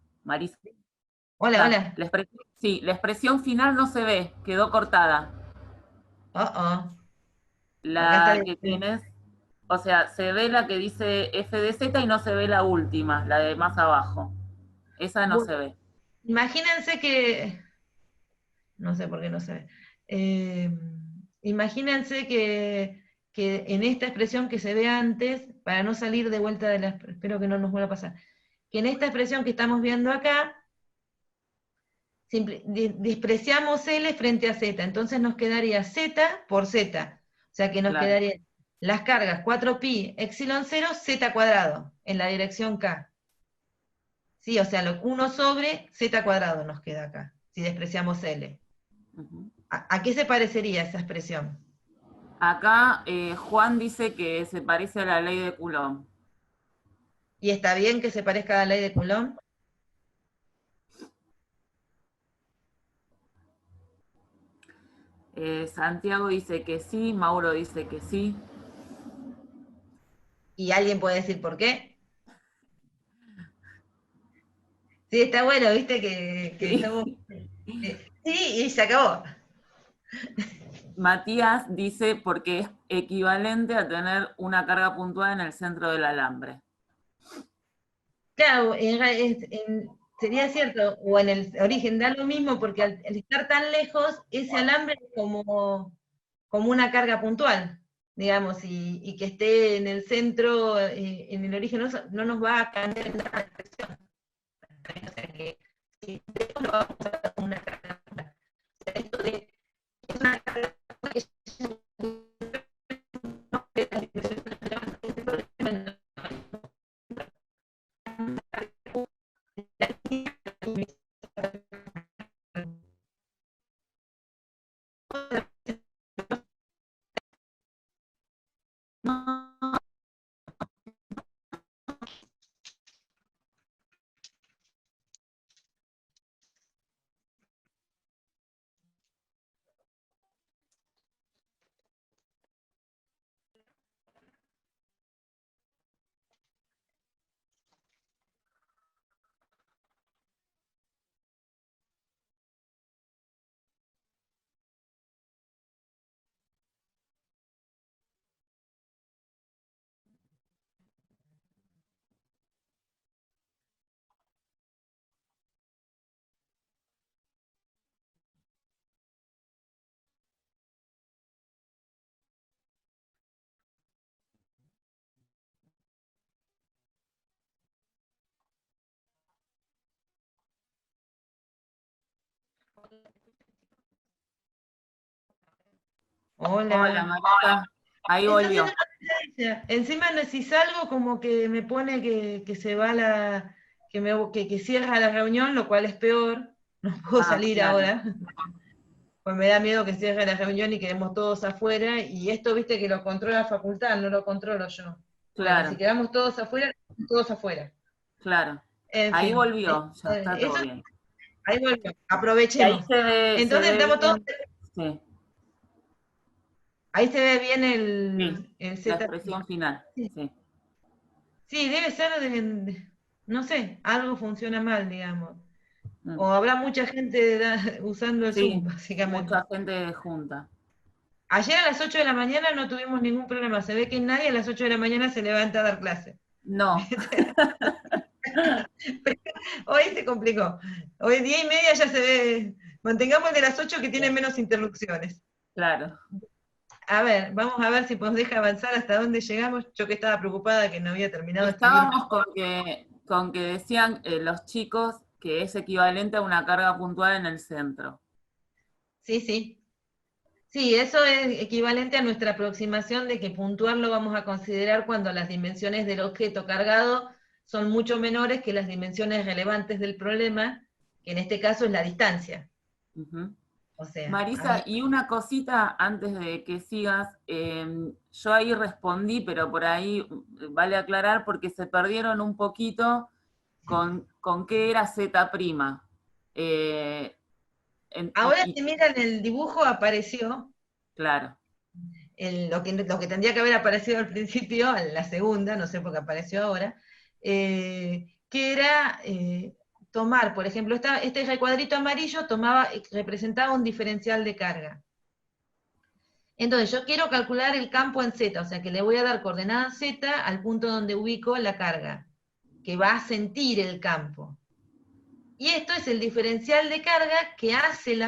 Hola, hola. Sí, la expresión final no se ve, quedó cortada. Oh, oh. Acá está La que bien. tienes, o sea, se ve la que dice F de Z y no se ve la última, la de más abajo. Esa no Bueno, se ve. imagínense que... No sé por qué no se ve. Imagínense que en esta expresión que se ve antes, para no salir de vuelta de la... Espero que no nos vuelva a pasar. Que en esta expresión que estamos viendo acá, despreciamos L frente a Z, entonces nos quedaría Z por Z, o sea que nos Claro. quedarían las cargas 4pi epsilon 0 Z cuadrado, en la dirección K. Sí, o sea, 1 sobre Z cuadrado nos queda acá, si despreciamos L. ¿A qué se parecería esa expresión? Acá Juan dice que se parece a la ley de Coulomb. ¿Y está bien que se parezca a la ley de Coulomb? Santiago dice que sí, Mauro dice que sí. ¿Y alguien puede decir por qué? Sí, está bueno, viste que Sí. somos... sí, y se acabó. Matías dice porque es equivalente a tener una carga puntual en el centro del alambre. Claro, sería cierto, o en el origen da lo mismo, porque al estar tan lejos, ese alambre es como una carga puntual, digamos, y que esté en el centro, en el origen, no nos va a cambiar nada la expresión. O sea que si después lo vamos a usar como una carga puntual. O sea, esto de es una carga que no es la expresión Hola, Hola. Marisa. Ahí Está haciendo volvió. referencia. Encima si salgo como que me pone que se va que cierra la reunión, lo cual es peor. No puedo Ah, salir claro, ahora. Pues me da miedo que cierre la reunión y quedemos todos afuera. Y esto, viste, que lo controla la facultad, no lo controlo yo. Bueno, si claro, quedamos todos afuera. claro. En Ahí fin, volvió, ya está todo eso, bien. ahí volvió. Y ahí Aprovechemos. se Entonces ve estamos todos, bien, sí, ahí se ve bien sí, el la Z. expresión final, sí. Sí, debe ser no sé, algo funciona mal, digamos. O habrá mucha gente usando el Zoom, Sí, básicamente. mucha gente junta. Ayer a las 8 de la mañana no tuvimos ningún problema. Se ve que nadie a las 8 de la mañana se levanta a dar clase. No, Hoy se complicó. Hoy 10:30 ya se ve. Mantengamos el de las 8 que tiene menos interrupciones. claro. A ver, vamos a ver si nos deja avanzar hasta dónde llegamos. Yo que estaba preocupada que no había terminado de escribir. Estábamos con que decían los chicos que es equivalente a una carga puntual en el centro. Sí, sí. Sí, eso es equivalente a nuestra aproximación de que puntual lo vamos a considerar cuando las dimensiones del objeto cargado son mucho menores que las dimensiones relevantes del problema, que en este caso es la distancia. Ujú. O sea, Marisa, y una cosita antes de que sigas, yo ahí respondí, pero por ahí vale aclarar porque se perdieron un poquito con qué era Z'. Eh, ahora y, si miran el dibujo apareció claro, lo que tendría que haber aparecido al principio, a la segunda, no sé por qué apareció ahora, que era tomar, por ejemplo, este recuadrito amarillo representaba un diferencial de carga. Entonces yo quiero calcular el campo en Z, o sea que le voy a dar coordenada Z al punto donde ubico la carga, que va a sentir el campo. Y esto es el diferencial de carga que hace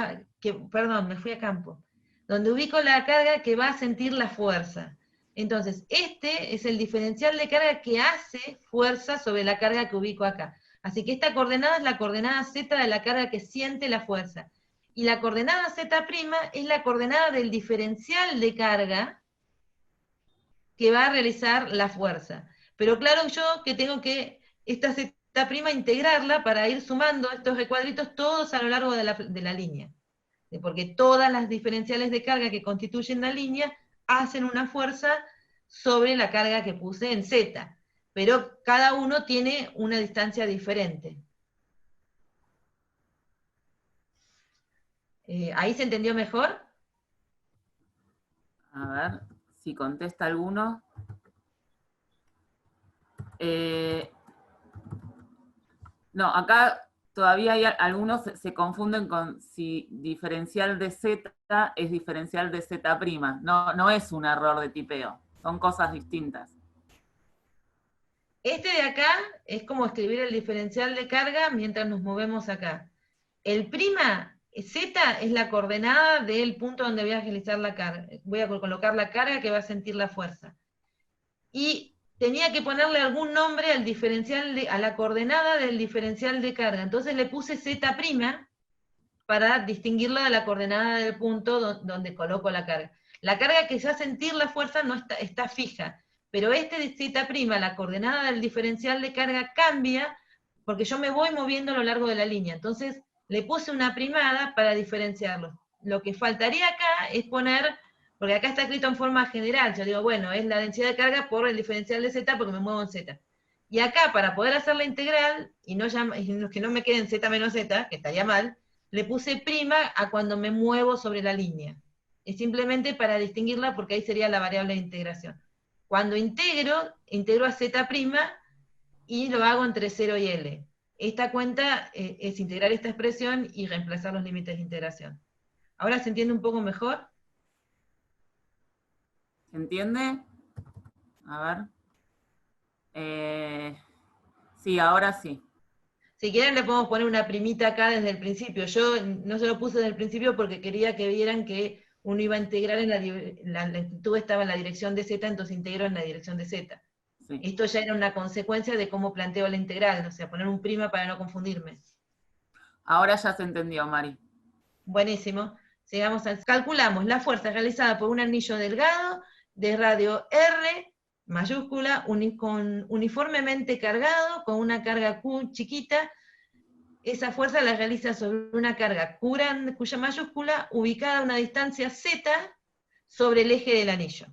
perdón, me fui a campo, donde ubico la carga que va a sentir la fuerza. Entonces, este es el diferencial de carga que hace fuerza sobre la carga que ubico acá. Así que esta coordenada es la coordenada Z de la carga que siente la fuerza. Y la coordenada Z' es la coordenada del diferencial de carga que va a realizar la fuerza. Pero claro, yo que tengo que esta Z' integrarla para ir sumando estos recuadritos todos a lo largo de la línea. Porque todas las diferenciales de carga que constituyen la línea hacen una fuerza sobre la carga que puse en Z. Pero cada uno tiene una distancia diferente. ¿Ahí se entendió mejor? a ver si contesta alguno. Eh, no, acá todavía hay algunos se confunden con si diferencial de Z es diferencial de Z'. No, no es un error de tipeo, son cosas distintas. Este de acá es como escribir el diferencial de carga mientras nos movemos acá. El prima Z es la coordenada del punto donde voy a realizar la carga. Voy a colocar la carga que va a sentir la fuerza. Y tenía que ponerle algún nombre al diferencial a la coordenada del diferencial de carga. Entonces le puse Z' para distinguirla de la coordenada del punto donde coloco la carga. La carga que se va a sentir la fuerza no está fija, pero este de Z', la coordenada del diferencial de carga cambia porque yo me voy moviendo a lo largo de la línea. Entonces le puse una primada para diferenciarlo. Lo que faltaría acá es poner, porque acá está escrito en forma general, yo digo, bueno, es la densidad de carga por el diferencial de Z porque me muevo en Z. Y acá, para poder hacer la integral, y que no me queden Z menos Z, que estaría mal, le puse prima a cuando me muevo sobre la línea. Es simplemente para distinguirla porque ahí sería la variable de integración. Cuando integro a Z' y lo hago entre 0 y L. Esta cuenta es integrar esta expresión y reemplazar los límites de integración. ¿Ahora se entiende un poco mejor? ¿Se entiende? A ver. Sí, ahora sí. Si quieren le podemos poner una primita acá desde el principio. Yo no se lo puse desde el principio porque quería que vieran que uno iba a integrar la lentitud estaba en la dirección de Z, entonces integro en la dirección de Z. Sí. Esto ya era una consecuencia de cómo planteo la integral, o sea, poner un prima para no confundirme. Ahora ya se entendió, Mari. Buenísimo. Calculamos la fuerza realizada por un anillo delgado de radio R mayúscula, uniformemente cargado, con una carga Q chiquita. Esa fuerza la realiza sobre una carga cuya mayúscula ubicada a una distancia Z sobre el eje del anillo.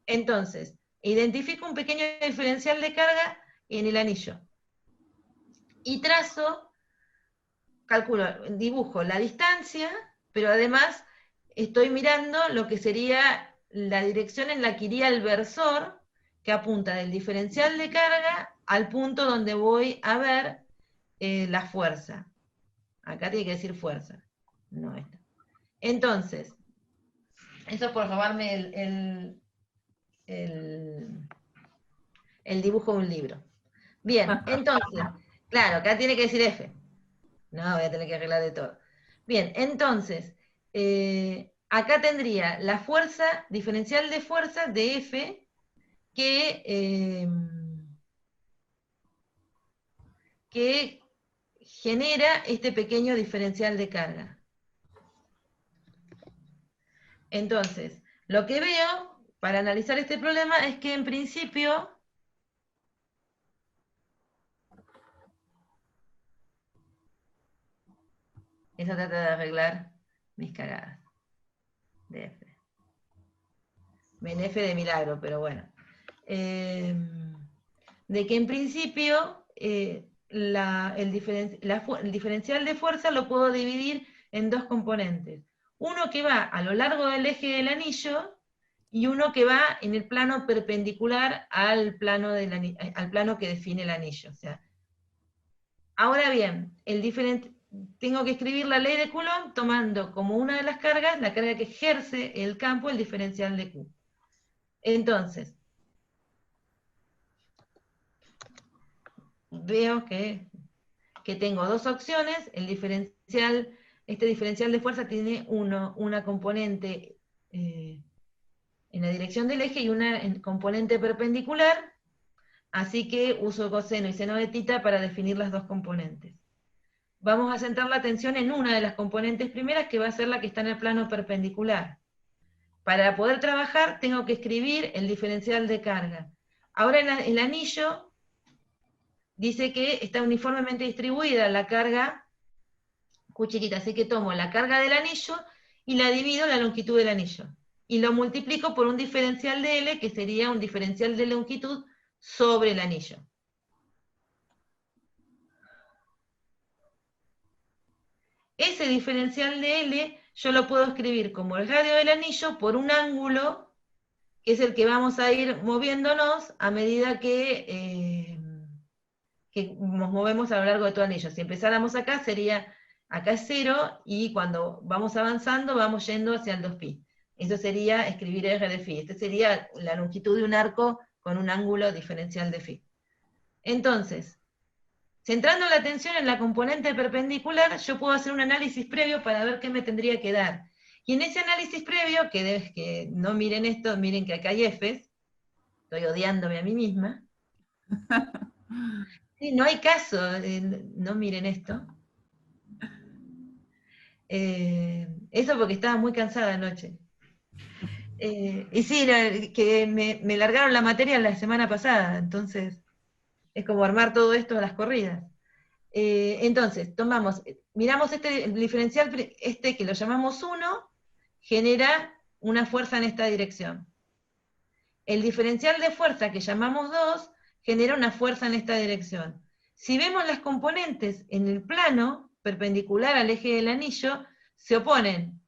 Entonces, identifico un pequeño diferencial de carga en el anillo. Y dibujo la distancia, pero además estoy mirando lo que sería la dirección en la que iría el versor, que apunta del diferencial de carga al punto donde voy a ver la fuerza. Acá tiene que decir fuerza, no esta. Entonces, eso es por robarme el dibujo de un libro. Bien, entonces, claro, acá tiene que decir F. No, voy a tener que arreglar de todo. Bien, entonces, acá tendría la fuerza, diferencial de fuerza de F, que genera este pequeño diferencial de carga. Entonces, lo que veo para analizar este problema es que en principio eso trata de arreglar mis cagadas de F. En F de milagro, pero bueno. De que en principio el diferencial de fuerza lo puedo dividir en dos componentes. Uno que va a lo largo del eje del anillo y uno que va en el plano perpendicular al plano que define el anillo. O sea, ahora bien, tengo que escribir la ley de Coulomb tomando como una de las cargas la carga que ejerce el campo, el diferencial de Q. Entonces, veo que tengo dos opciones, este diferencial de fuerza tiene una componente en la dirección del eje y una componente perpendicular, así que uso coseno y seno de tita para definir las dos componentes. Vamos a centrar la atención en una de las componentes primeras, que va a ser la que está en el plano perpendicular. Para poder trabajar tengo que escribir el diferencial de carga. Ahora el anillo dice que está uniformemente distribuida la carga Q chiquita, así que tomo la carga del anillo y la divido en la longitud del anillo. Y lo multiplico por un diferencial de L, que sería un diferencial de longitud sobre el anillo. Ese diferencial de L yo lo puedo escribir como el radio del anillo por un ángulo, que es el que vamos a ir moviéndonos a medida que nos movemos a lo largo de todo el anillo. Si empezáramos acá, acá es 0, y cuando vamos avanzando, vamos yendo hacia el 2π. Eso sería escribir R de φ. Este sería la longitud de un arco con un ángulo diferencial de φ. Entonces, centrando la atención en la componente perpendicular, yo puedo hacer un análisis previo para ver qué me tendría que dar. Y en ese análisis previo, que no miren esto, miren que acá hay Fs, estoy odiándome a mí misma. Sí, no hay caso, no miren esto. Eso porque estaba muy cansada anoche. Y sí, que me largaron la materia la semana pasada, entonces es como armar todo esto a las corridas. Entonces, miramos el diferencial, que lo llamamos 1, genera una fuerza en esta dirección. El diferencial de fuerza que llamamos 2 genera una fuerza en esta dirección. Si vemos las componentes en el plano perpendicular al eje del anillo, se oponen.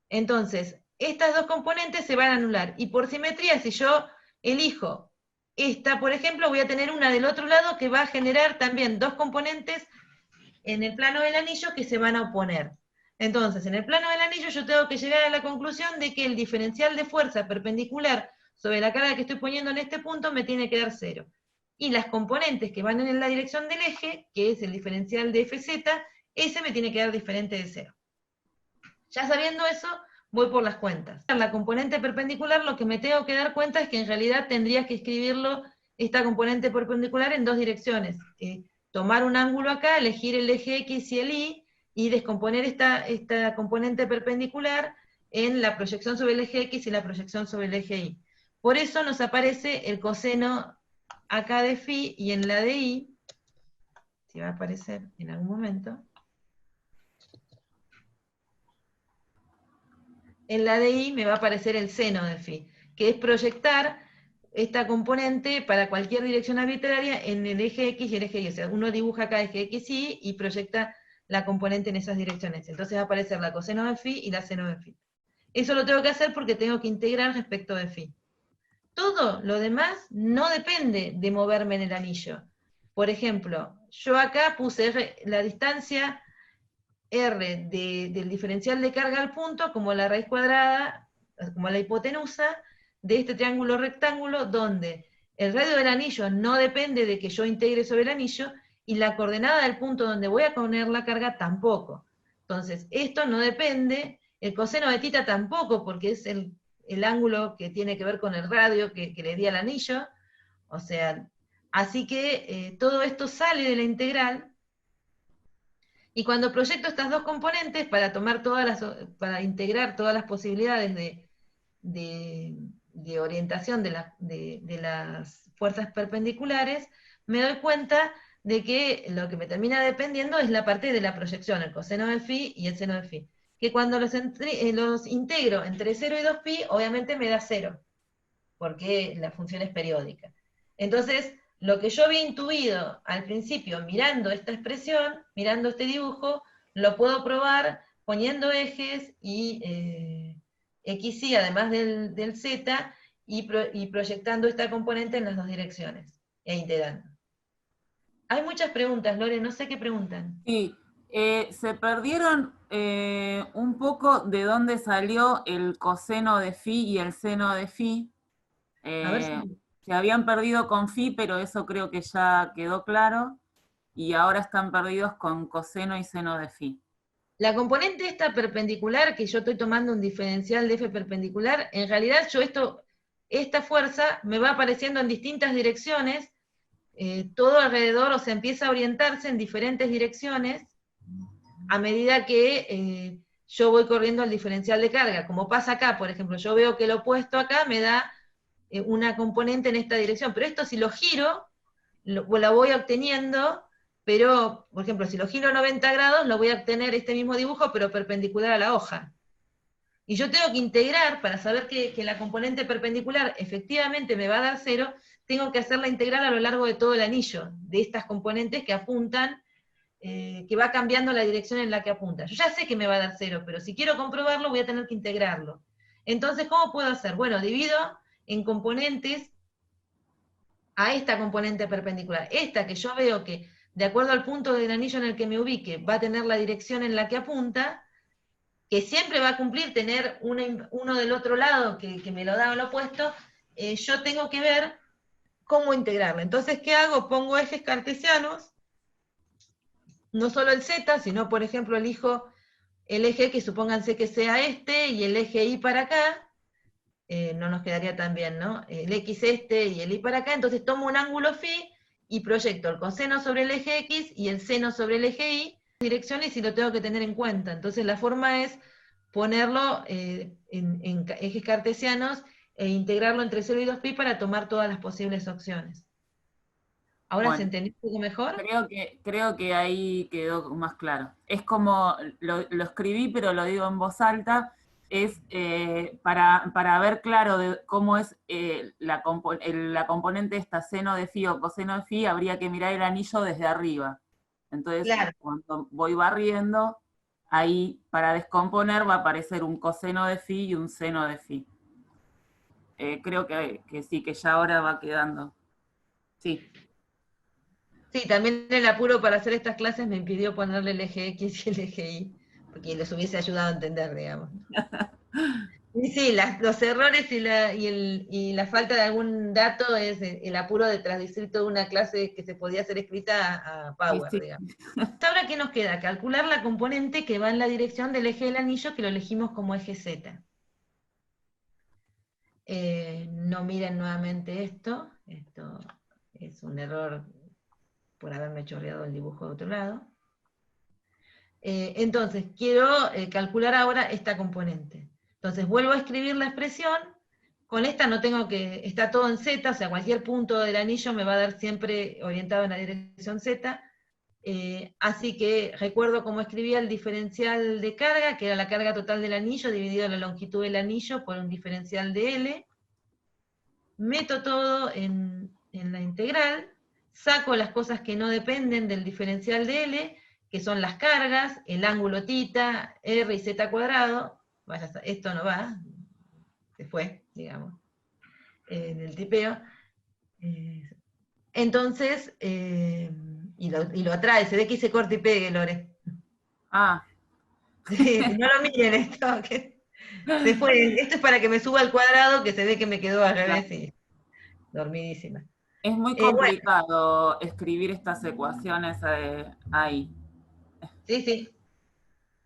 Entonces, estas dos componentes se van a anular. Y por simetría, si yo elijo esta, por ejemplo, voy a tener una del otro lado que va a generar también dos componentes en el plano del anillo que se van a oponer. Entonces, en el plano del anillo yo tengo que llegar a la conclusión de que el diferencial de fuerza perpendicular sobre la carga que estoy poniendo en este punto me tiene que dar 0. Y las componentes que van en la dirección del eje, que es el diferencial de Fz, ese me tiene que dar diferente de 0. Ya sabiendo eso, voy por las cuentas. La componente perpendicular, lo que me tengo que dar cuenta es que en realidad tendría que escribirlo, esta componente perpendicular, en dos direcciones. Tomar un ángulo acá, elegir el eje X y el Y, y descomponer esta componente perpendicular en la proyección sobre el eje X y la proyección sobre el eje Y. Por eso nos aparece el coseno acá de φ, y en la de Y, si va a aparecer en algún momento, en la de Y me va a aparecer el seno de φ, que es proyectar esta componente para cualquier dirección arbitraria en el eje X y el eje Y. O sea, uno dibuja acá eje X y proyecta la componente en esas direcciones. Entonces va a aparecer la coseno de φ y la seno de φ. Eso lo tengo que hacer porque tengo que integrar respecto de φ. Todo lo demás no depende de moverme en el anillo. Por ejemplo, yo acá puse la distancia R del diferencial de carga al punto como la raíz cuadrada, como la hipotenusa de este triángulo rectángulo, donde el radio del anillo no depende de que yo integre sobre el anillo, y la coordenada del punto donde voy a poner la carga tampoco. Entonces, esto no depende, el coseno de tita tampoco, porque es el ángulo que tiene que ver con el radio que le di al anillo, o sea, así que todo esto sale de la integral, y cuando proyecto estas dos componentes para para integrar todas las posibilidades de orientación de las fuerzas perpendiculares, me doy cuenta de que lo que me termina dependiendo es la parte de la proyección, el coseno de phi y el seno de phi. Que cuando los integro entre 0 y 2pi, obviamente me da 0, porque la función es periódica. Entonces, lo que yo había intuido al principio mirando esta expresión, mirando este dibujo, lo puedo probar poniendo ejes y x, y además del z, y proyectando esta componente en las dos direcciones, e integrando. Hay muchas preguntas, Lore, no sé qué preguntan. Sí, se perdieron un poco de dónde salió el coseno de phi y el seno de phi. A ver si... Se habían perdido con phi, pero eso creo que ya quedó claro, y ahora están perdidos con coseno y seno de phi. La componente esta perpendicular, que yo estoy tomando un diferencial de f perpendicular, en realidad esta fuerza me va apareciendo en distintas direcciones, todo alrededor, o sea, empieza a orientarse en diferentes direcciones a medida que yo voy corriendo el diferencial de carga. Como pasa acá, por ejemplo, yo veo que el opuesto acá me da una componente en esta dirección, pero esto si lo giro, la voy obteniendo, pero, por ejemplo, si lo giro 90 grados, lo voy a obtener este mismo dibujo, pero perpendicular a la hoja. Y yo tengo que integrar, para saber que la componente perpendicular efectivamente me va a dar 0, tengo que hacer la integral a lo largo de todo el anillo, de estas componentes que apuntan, que va cambiando la dirección en la que apunta. Yo ya sé que me va a dar 0, pero si quiero comprobarlo voy a tener que integrarlo. Entonces, ¿cómo puedo hacer? Bueno, divido en componentes a esta componente perpendicular. Esta que yo veo que, de acuerdo al punto del anillo en el que me ubique, va a tener la dirección en la que apunta, que siempre va a cumplir tener uno del otro lado que me lo da al opuesto, yo tengo que ver cómo integrarla. Entonces, ¿qué hago? Pongo ejes cartesianos, no solo el z, sino, por ejemplo, elijo el eje que supónganse que sea este, y el eje y para acá, no nos quedaría tan bien, ¿no? El x este y el y para acá, entonces tomo un ángulo phi y proyecto el coseno sobre el eje x y el seno sobre el eje y, direcciones, y lo tengo que tener en cuenta. Entonces la forma es ponerlo en ejes cartesianos e integrarlo entre 0 y 2pi para tomar todas las posibles opciones. ¿Ahora se Bueno, entendió un poco mejor? creo que ahí quedó más claro. Es como, lo escribí, pero lo digo en voz alta, es para ver claro de cómo es la componente esta, seno de phi o coseno de phi, habría que mirar el anillo desde arriba. Entonces, Claro. cuando voy barriendo, ahí para descomponer va a aparecer un coseno de phi y un seno de phi. Creo que sí, que ya ahora va quedando. Sí. Sí, también el apuro para hacer estas clases me impidió ponerle el eje X y el eje Y, porque les hubiese ayudado a entender, digamos. Y sí, los errores y la falta de algún dato es el apuro de traducir toda una clase que se podía hacer escrita a Y Power, sí. digamos. Ahora, ¿qué nos queda? Calcular la componente que va en la dirección del eje del anillo, que lo elegimos como eje Z. No miren nuevamente esto es un error por haberme chorreado el dibujo de otro lado. Entonces, quiero calcular ahora esta componente. Entonces, vuelvo a escribir la expresión. Con esta no tengo que, está todo en Z, o sea, cualquier punto del anillo me va a dar siempre orientado en la dirección Z. Así que recuerdo cómo escribía el diferencial de carga, que era la carga total del anillo dividido la longitud del anillo por un diferencial de L. Meto todo en la integral, saco las cosas que no dependen del diferencial de L, que son las cargas, el ángulo θ, r y z cuadrado. Vaya, esto no va, se fue, digamos, en el tipeo. Entonces, y lo atrae, se ve que hice corte y pegue, Lore. Ah, Sí, no lo miren esto, que se fue. Esto es para que me suba al cuadrado, que se ve que me quedó al revés y dormidísima. es muy Bueno, complicado escribir estas ecuaciones ahí. sí, sí.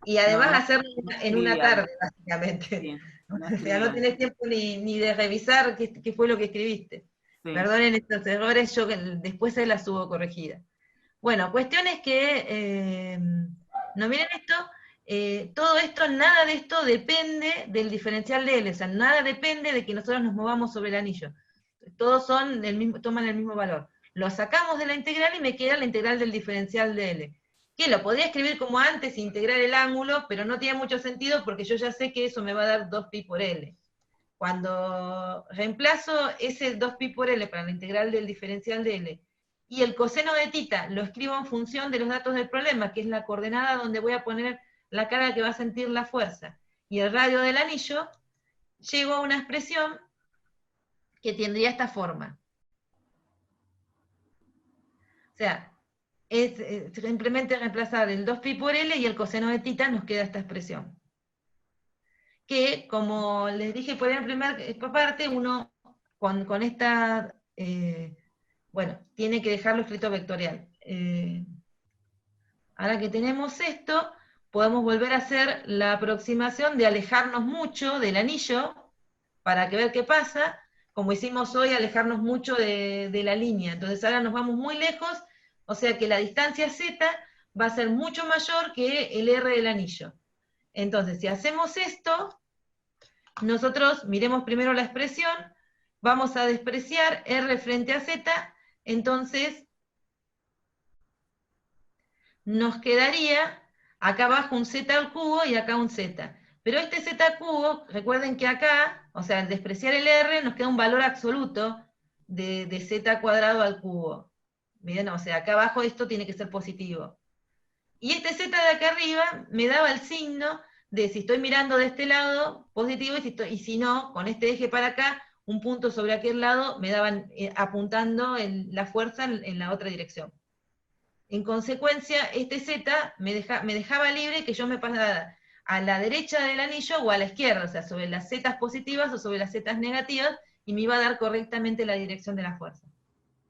Y No, además no, hacerlo no es en una trivial. tarde, básicamente. Sí, no es O sea, no trivial. tenés tiempo ni de revisar qué fue lo que escribiste. Sí. Perdonen estos errores, yo después se las subo corregida. Bueno, cuestión es que, no miren esto, todo esto, nada de esto depende del diferencial de L, o sea, nada depende de que nosotros nos movamos sobre el anillo. Todos toman el mismo valor. Lo sacamos de la integral y me queda la integral del diferencial de L. Que lo podría escribir como antes, integrar el ángulo, pero no tiene mucho sentido porque yo ya sé que eso me va a dar 2pi por L. Cuando reemplazo ese 2pi por L para la integral del diferencial de L, y el coseno de tita lo escribo en función de los datos del problema, que es la coordenada donde voy a poner la carga que va a sentir la fuerza, y el radio del anillo, llego a una expresión que tendría esta forma. O sea, es simplemente reemplazar el 2pi por L y el coseno de tita nos queda esta expresión. Que, como les dije por la primera parte, uno con esta, bueno, tiene que dejarlo escrito vectorial. Ahora que tenemos esto, podemos volver a hacer la aproximación de alejarnos mucho del anillo, para que ver qué pasa, como hicimos hoy, alejarnos mucho de la línea. Entonces ahora nos vamos muy lejos, o sea que la distancia z va a ser mucho mayor que el r del anillo. Entonces, si hacemos esto, nosotros miremos primero la expresión, vamos a despreciar r frente a z, entonces nos quedaría acá abajo un z al cubo y acá un z. Pero este z al cubo, recuerden que acá, o sea, al despreciar el r, nos queda un valor absoluto de z cuadrado al cubo. Miren, o sea, acá abajo esto tiene que ser positivo. Y este z de acá arriba me daba el signo de si estoy mirando de este lado, positivo, y si no, con este eje para acá, un punto sobre aquel lado, me daban apuntando la fuerza en la otra dirección. En consecuencia, este Z me dejaba libre que yo me pasara a la derecha del anillo o a la izquierda, o sea, sobre las Z positivas o sobre las Z negativas, y me iba a dar correctamente la dirección de la fuerza.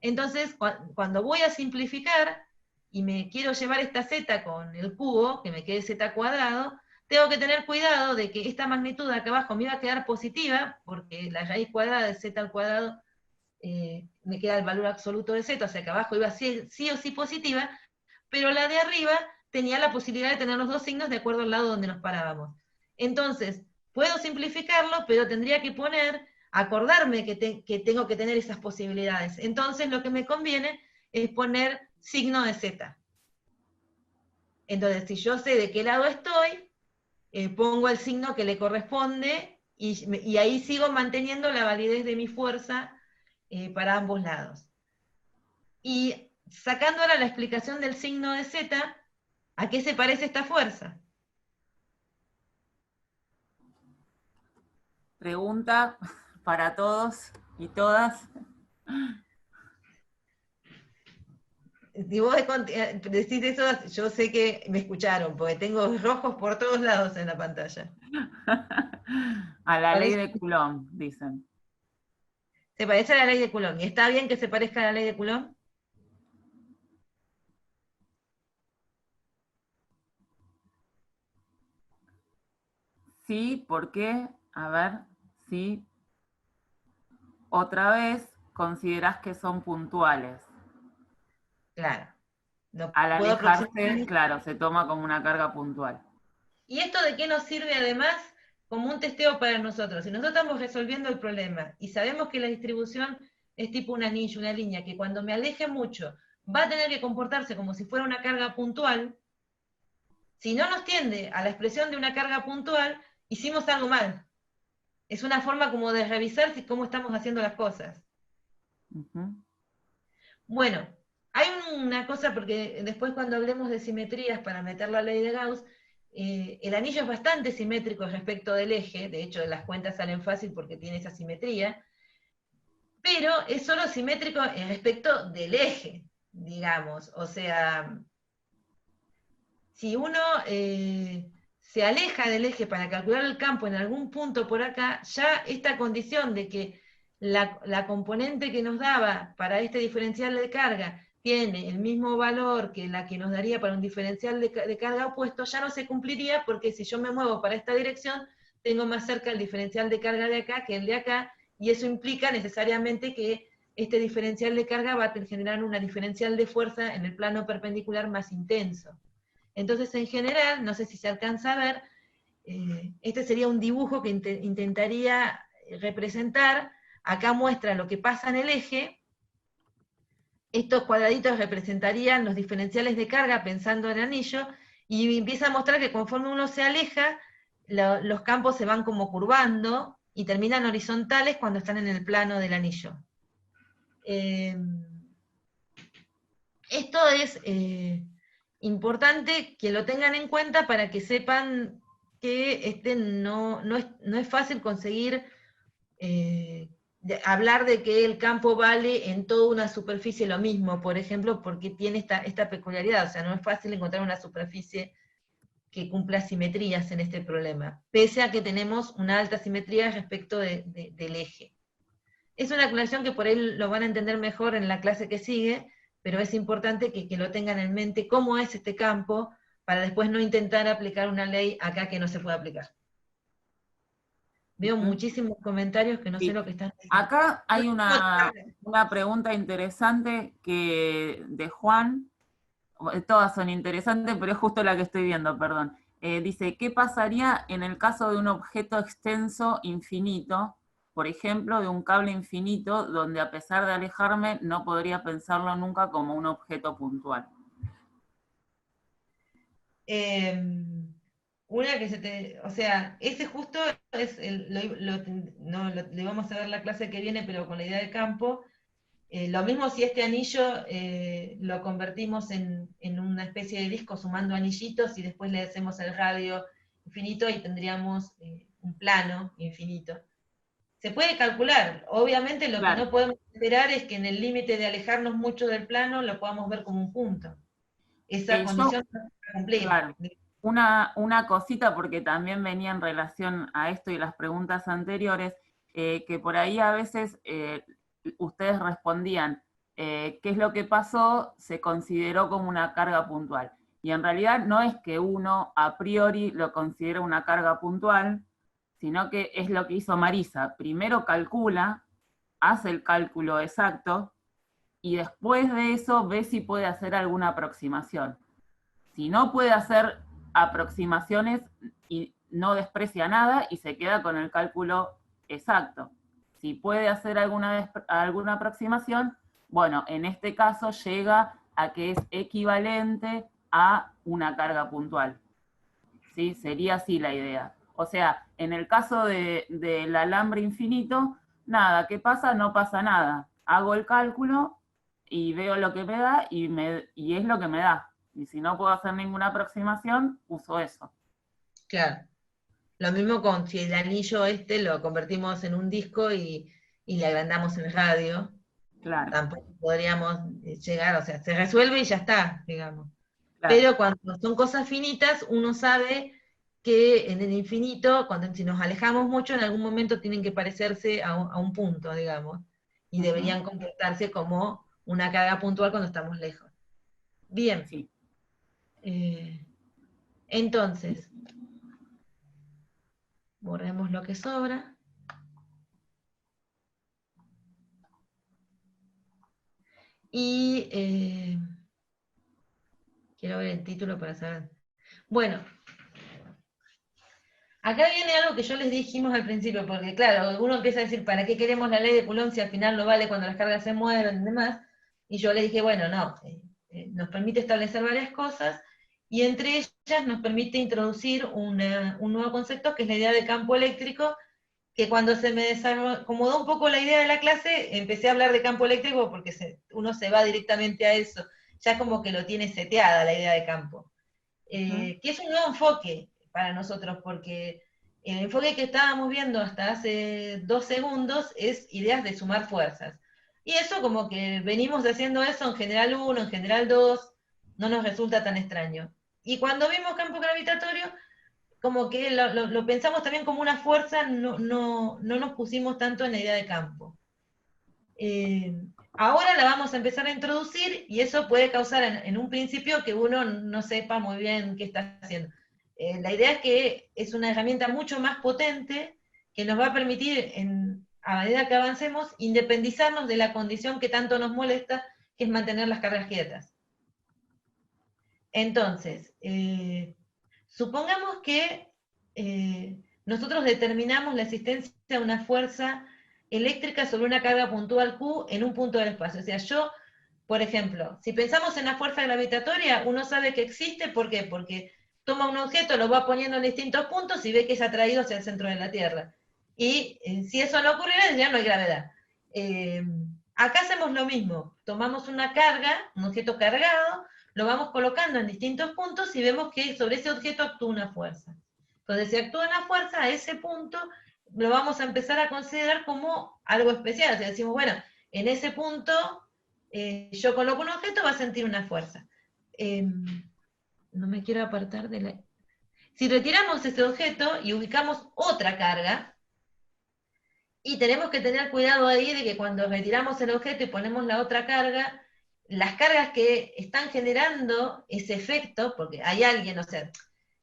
Entonces, cuando voy a simplificar y me quiero llevar esta Z con el cubo, que me quede Z cuadrado, tengo que tener cuidado de que esta magnitud de acá abajo me iba a quedar positiva, porque la raíz cuadrada de Z al cuadrado me queda el valor absoluto de Z, o sea que abajo iba sí o sí positiva, pero la de arriba tenía la posibilidad de tener los dos signos de acuerdo al lado donde nos parábamos. Entonces, puedo simplificarlo, pero tendría que acordarme que tengo que tener esas posibilidades. Entonces, lo que me conviene es poner signo de Z. Entonces, si yo sé de qué lado estoy, pongo el signo que le corresponde y ahí sigo manteniendo la validez de mi fuerza para ambos lados. Y sacando ahora la explicación del signo de Z, ¿a qué se parece esta fuerza? Pregunta para todos y todas. Si vos decís eso, yo sé que me escucharon, porque tengo rojos por todos lados en la pantalla. A la ley Parece- de Coulomb, dicen. Se parece a la ley de Coulomb. ¿Y está bien que se parezca a la ley de Coulomb? Sí, ¿por qué? A ver, sí. Otra vez, considerás que son puntuales. Claro. No Al puedo alejarse, aproximarme. claro, se toma como una carga puntual. ¿Y esto de qué nos sirve además como un testeo para nosotros? Si nosotros estamos resolviendo el problema y sabemos que la distribución es tipo un anillo, una línea, que cuando me aleje mucho va a tener que comportarse como si fuera una carga puntual, si no nos tiende a la expresión de una carga puntual, hicimos algo mal. Es una forma como de revisar cómo estamos haciendo las cosas. Ujú. Bueno, hay una cosa, porque después cuando hablemos de simetrías para meter la ley de Gauss, el anillo es bastante simétrico respecto del eje, de hecho las cuentas salen fácil porque tiene esa simetría, pero es solo simétrico respecto del eje. digamos. O sea, si uno se aleja del eje para calcular el campo en algún punto por acá, ya esta condición de que la componente que nos daba para este diferencial de carga tiene el mismo valor que la que nos daría para un diferencial de carga opuesto, ya no se cumpliría, porque si yo me muevo para esta dirección, tengo más cerca el diferencial de carga de acá que el de acá, y eso implica necesariamente que este diferencial de carga va a generar una diferencial de fuerza en el plano perpendicular más intenso. Entonces, en general, no sé si se alcanza a ver, este sería un dibujo que intentaría representar. Acá muestra lo que pasa en el eje. Estos cuadraditos representarían los diferenciales de carga pensando en el anillo, y empieza a mostrar que conforme uno se aleja, los campos se van como curvando y terminan horizontales cuando están en el plano del anillo. Esto es importante que lo tengan en cuenta para que sepan que no es fácil conseguir hablar de que el campo vale en toda una superficie lo mismo, por ejemplo, porque tiene esta peculiaridad. O sea, no es fácil encontrar una superficie que cumpla simetrías en este problema, pese a que tenemos una alta simetría respecto del eje. Es una aclaración que por ahí lo van a entender mejor en la clase que sigue, pero es importante que lo tengan en mente cómo es este campo, para después no intentar aplicar una ley acá que no se puede aplicar. Veo muchísimos comentarios que no sé Sí. lo que están diciendo. Acá hay una pregunta interesante de Juan. Todas son interesantes, pero es justo la que estoy viendo, perdón. Dice, ¿qué pasaría en el caso de un objeto extenso infinito, por ejemplo, de un cable infinito, donde a pesar de alejarme no podría pensarlo nunca como un objeto puntual? Una que o sea, ese justo es, no, le vamos a ver la clase que viene, pero con la idea de campo. Lo mismo si este anillo lo convertimos en una especie de disco sumando anillitos y después le hacemos el radio infinito y tendríamos un plano infinito. Se puede calcular, obviamente lo que Claro. no podemos esperar es que en el límite de alejarnos mucho del plano lo podamos ver como un punto. Esa condición no se cumplir. Claro, una cosita, porque también venía en relación a esto y las preguntas anteriores, que por ahí a veces ustedes respondían, ¿qué es lo que pasó? Se consideró como una carga puntual. Y en realidad no es que uno a priori lo considere una carga puntual, sino que es lo que hizo Marisa. Primero calcula, hace el cálculo exacto, y después de eso ve si puede hacer alguna aproximación. Si no puede hacer aproximaciones, y no desprecia nada y se queda con el cálculo exacto. Si puede hacer alguna aproximación, bueno, en este caso llega a que es equivalente a una carga puntual. ¿Sí? Sería así la idea. O sea, en el caso del alambre infinito, nada, ¿qué pasa? No pasa nada. Hago el cálculo y veo lo que me da y es lo que me da. Y si no puedo hacer ninguna aproximación, uso eso. Claro. Lo mismo con si el anillo lo convertimos en un disco y le agrandamos el radio. Claro, Tampoco podríamos llegar, o sea, se resuelve y ya está, digamos. claro. Pero cuando son cosas finitas, uno sabe que en el infinito, si nos alejamos mucho, en algún momento tienen que parecerse a un punto, digamos, y deberían comportarse como una carga puntual cuando estamos lejos. Bien. Sí. Entonces, borremos lo que sobra. Y quiero ver el título para saber. Bueno, acá viene algo que yo les dijimos al principio, porque claro, uno empieza a decir, ¿para qué queremos la ley de Coulomb si al final no vale cuando las cargas se mueven y demás? Y yo les dije, bueno, no, nos permite establecer varias cosas, y entre ellas nos permite introducir un nuevo concepto, que es la idea de campo eléctrico, que cuando se me desacomodó un poco la idea de la clase, empecé a hablar de campo eléctrico porque uno se va directamente a eso, ya como que lo tiene seteada la idea de campo. Que es un nuevo enfoque para nosotros, porque el enfoque que estábamos viendo hasta hace 2 segundos es ideas de sumar fuerzas. Y eso como que venimos haciendo eso en general 1, en general 2, no nos resulta tan extraño. Y cuando vimos campo gravitatorio, como que lo pensamos también como una fuerza, no nos pusimos tanto en la idea de campo. Ahora la vamos a empezar a introducir y eso puede causar en un principio que uno no sepa muy bien qué está haciendo. La idea es que es una herramienta mucho más potente que nos va a permitir, a medida que avancemos, independizarnos de la condición que tanto nos molesta, que es mantener las cargas quietas. Entonces, supongamos que nosotros determinamos la existencia de una fuerza eléctrica sobre una carga puntual Q en un punto del espacio. O sea, yo, por ejemplo, si pensamos en la fuerza gravitatoria, uno sabe que existe, ¿por qué? Porque toma un objeto, lo va poniendo en distintos puntos y ve que es atraído hacia el centro de la Tierra. Y si eso no ocurriera, ya no hay gravedad. Acá hacemos lo mismo, tomamos una carga, un objeto cargado, lo vamos colocando en distintos puntos y vemos que sobre ese objeto actúa una fuerza. Entonces, si actúa una fuerza, a ese punto lo vamos a empezar a considerar como algo especial. O sea, decimos, bueno, en ese punto yo coloco un objeto, va a sentir una fuerza. No me quiero apartar de la... Si retiramos ese objeto y ubicamos otra carga, y tenemos que tener cuidado ahí de que cuando retiramos el objeto y ponemos la otra carga, las cargas que están generando ese efecto, porque hay alguien, o sea,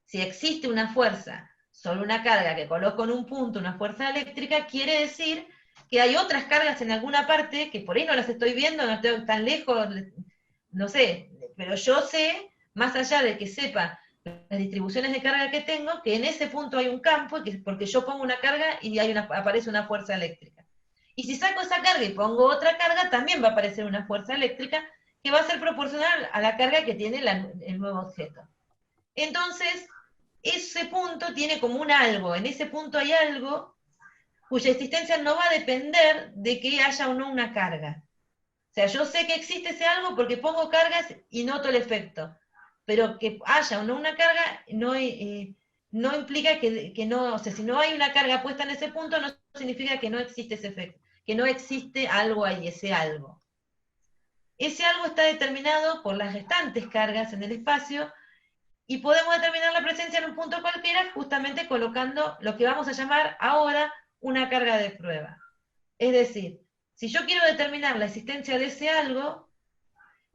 si existe una fuerza sobre una carga que coloco en un punto, una fuerza eléctrica, quiere decir que hay otras cargas en alguna parte, que por ahí no las estoy viendo, no estoy tan lejos, no sé, pero yo sé, más allá de que sepa las distribuciones de carga que tengo, que en ese punto hay un campo, porque yo pongo una carga y aparece una fuerza eléctrica. Y si saco esa carga y pongo otra carga, también va a aparecer una fuerza eléctrica que va a ser proporcional a la carga que tiene el nuevo objeto. Entonces, ese punto tiene como un algo, en ese punto hay algo cuya existencia no va a depender de que haya o no una carga. O sea, yo sé que existe ese algo porque pongo cargas y noto el efecto, pero que haya o no una carga no implica que no, o sea, si no hay una carga puesta en ese punto, no significa que no existe ese efecto, que no existe algo ahí, ese algo. Ese algo está determinado por las restantes cargas en el espacio y podemos determinar la presencia en un punto cualquiera justamente colocando lo que vamos a llamar ahora una carga de prueba. Es decir, si yo quiero determinar la existencia de ese algo,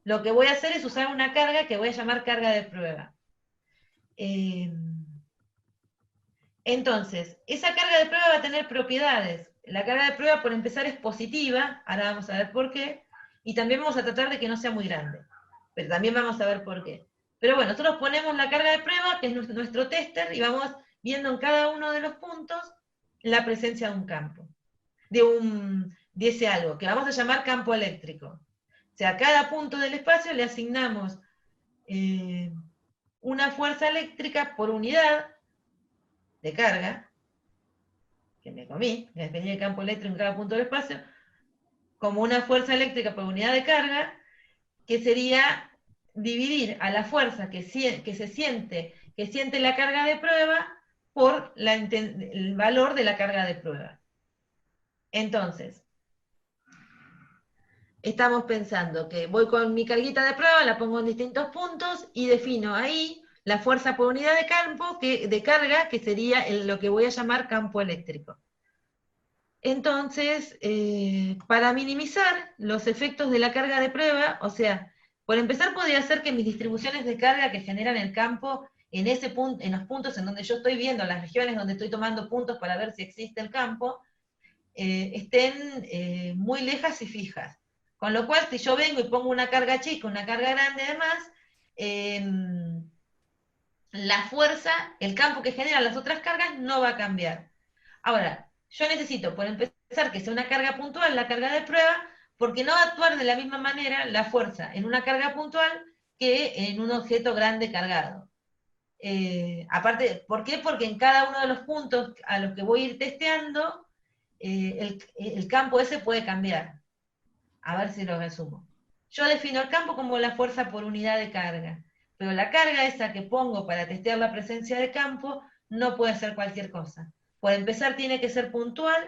lo que voy a hacer es usar una carga que voy a llamar carga de prueba. Entonces, esa carga de prueba va a tener propiedades. La carga de prueba, por empezar, es positiva, ahora vamos a ver por qué, y también vamos a tratar de que no sea muy grande, pero también vamos a ver por qué. Pero bueno, nosotros ponemos la carga de prueba, que es nuestro tester, y vamos viendo en cada uno de los puntos la presencia de un campo, de ese algo, que vamos a llamar campo eléctrico. O sea, a cada punto del espacio le asignamos una fuerza eléctrica por unidad de carga, que me comí, que definía el campo eléctrico en cada punto del espacio, como una fuerza eléctrica por unidad de carga, que sería dividir a la fuerza que siente la carga de prueba por el valor de la carga de prueba. Entonces, estamos pensando que voy con mi carguita de prueba, la pongo en distintos puntos y defino ahí la fuerza por unidad de campo, de carga, que sería lo que voy a llamar campo eléctrico. Entonces, para minimizar los efectos de la carga de prueba, o sea, por empezar podría ser que mis distribuciones de carga que generan el campo en los puntos en donde yo estoy viendo, las regiones donde estoy tomando puntos para ver si existe el campo, estén muy lejas y fijas. Con lo cual, si yo vengo y pongo una carga chica, una carga grande además, la fuerza, el campo que generan las otras cargas no va a cambiar. Ahora, yo necesito, por empezar, que sea una carga puntual, la carga de prueba, porque no va a actuar de la misma manera la fuerza en una carga puntual que en un objeto grande cargado. Aparte, ¿por qué? Porque en cada uno de los puntos a los que voy a ir testeando, el campo ese puede cambiar. A ver si lo resumo. Yo defino el campo como la fuerza por unidad de carga, pero la carga esa que pongo para testear la presencia de campo no puede ser cualquier cosa. Por empezar, tiene que ser puntual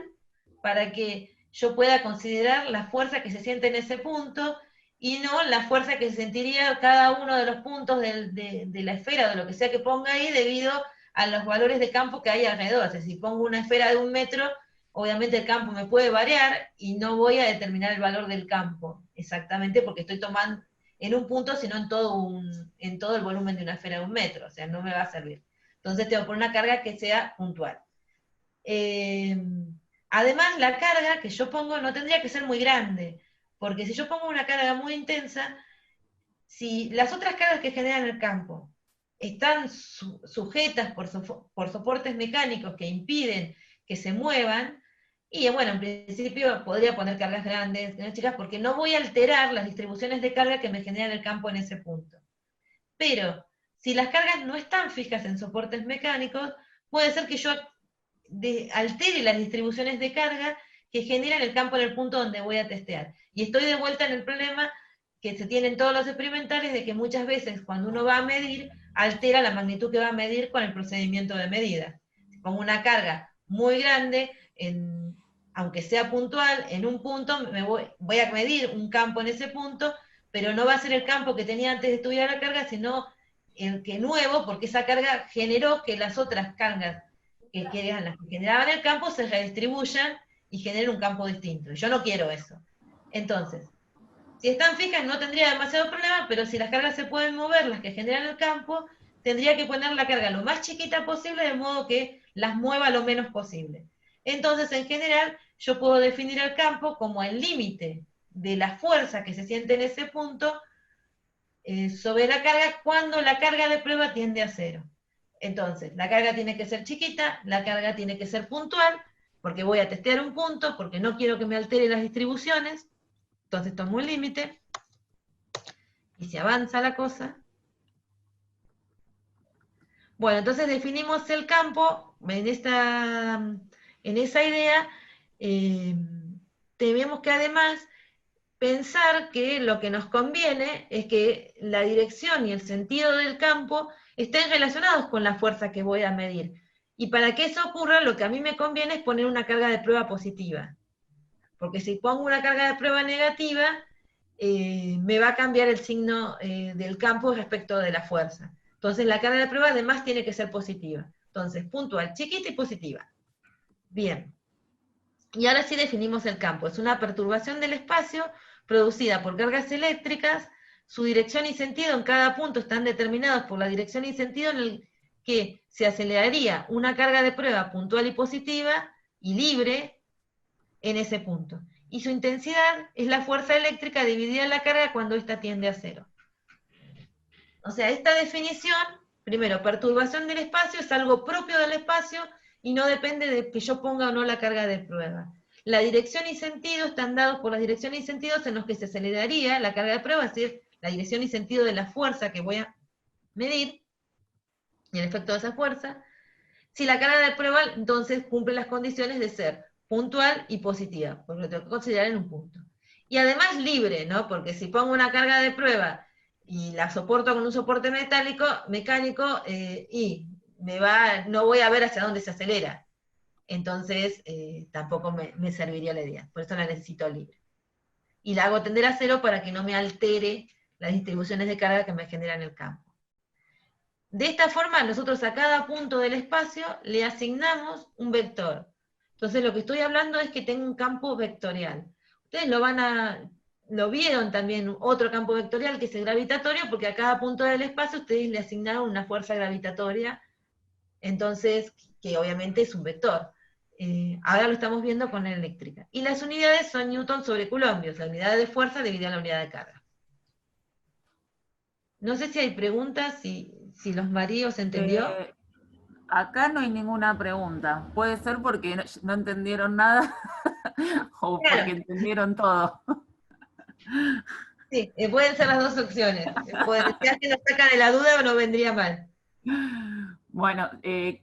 para que yo pueda considerar la fuerza que se siente en ese punto y no la fuerza que sentiría cada uno de los puntos de la esfera, de lo que sea que ponga ahí, debido a los valores de campo que hay alrededor. O sea, si pongo una esfera de 1 metro, obviamente el campo me puede variar y no voy a determinar el valor del campo exactamente porque estoy tomando en un punto, sino en todo el volumen de una esfera de 1 metro. O sea, no me va a servir. Entonces tengo que poner una carga que sea puntual. Además, la carga que yo pongo no tendría que ser muy grande, porque si yo pongo una carga muy intensa, si las otras cargas que generan el campo están sujetas por soportes mecánicos que impiden que se muevan, y bueno, en principio podría poner cargas grandes, ¿no, chicas? Porque no voy a alterar las distribuciones de carga que me generan el campo en ese punto. Pero si las cargas no están fijas en soportes mecánicos, puede ser que yo altere las distribuciones de carga que generan el campo en el punto donde voy a testear. Y estoy de vuelta en el problema que se tienen todos los experimentales de que muchas veces cuando uno va a medir, altera la magnitud que va a medir con el procedimiento de medida. Si pongo una carga muy grande, aunque sea puntual, en un punto voy a medir un campo en ese punto, pero no va a ser el campo que tenía antes de estudiar la carga, sino el que nuevo, porque esa carga generó que las otras cargas que eran las que generaban el campo se redistribuyan y generen un campo distinto. Yo no quiero eso. Entonces, si están fijas no tendría demasiado problema, pero si las cargas se pueden mover, las que generan el campo, tendría que poner la carga lo más chiquita posible de modo que las mueva lo menos posible. Entonces, en general, yo puedo definir el campo como el límite de la fuerza que se siente en ese punto sobre la carga cuando la carga de prueba tiende a 0. Entonces, la carga tiene que ser chiquita, la carga tiene que ser puntual, porque voy a testear un punto, porque no quiero que me altere las distribuciones. Entonces tomo el límite, y se avanza la cosa. Bueno, entonces definimos el campo, en esa idea, tenemos que además pensar que lo que nos conviene es que la dirección y el sentido del campo estén relacionados con la fuerza que voy a medir. Y para que eso ocurra, lo que a mí me conviene es poner una carga de prueba positiva. Porque si pongo una carga de prueba negativa, me va a cambiar el signo del campo respecto de la fuerza. Entonces la carga de prueba además tiene que ser positiva. Entonces, puntual, chiquita y positiva. Bien. Y ahora sí definimos el campo. Es una perturbación del espacio producida por cargas eléctricas. Su dirección y sentido en cada punto están determinados por la dirección y sentido en el que se aceleraría una carga de prueba puntual y positiva y libre en ese punto. Y su intensidad es la fuerza eléctrica dividida en la carga cuando ésta tiende a 0. O sea, esta definición, primero, perturbación del espacio es algo propio del espacio y no depende de que yo ponga o no la carga de prueba. La dirección y sentido están dados por las direcciones y sentidos en los que se aceleraría la carga de prueba, es decir, la dirección y sentido de la fuerza que voy a medir y el efecto de esa fuerza. Si la carga de prueba entonces cumple las condiciones de ser puntual y positiva, porque lo tengo que considerar en un punto. Y además libre, ¿no? Porque si pongo una carga de prueba y la soporto con un soporte mecánico, y no voy a ver hacia dónde se acelera. Entonces tampoco me serviría la idea. Por eso la necesito libre. Y la hago tender a 0 para que no me altere las distribuciones de carga que me generan el campo. De esta forma, nosotros a cada punto del espacio le asignamos un vector. Entonces lo que estoy hablando es que tengo un campo vectorial. Ustedes lo vieron también, otro campo vectorial que es el gravitatorio, porque a cada punto del espacio ustedes le asignaron una fuerza gravitatoria, entonces, que obviamente es un vector. Ahora lo estamos viendo con la eléctrica. Y las unidades son Newton sobre Coulombios, la unidad de fuerza dividida en la unidad de carga. No sé si hay preguntas, si los Maríos se entendió. Acá no hay ninguna pregunta. Puede ser porque no entendieron nada o Claro. porque entendieron todo. Sí, pueden ser las dos opciones. Si alguien nos saca de la duda, no vendría mal. Bueno,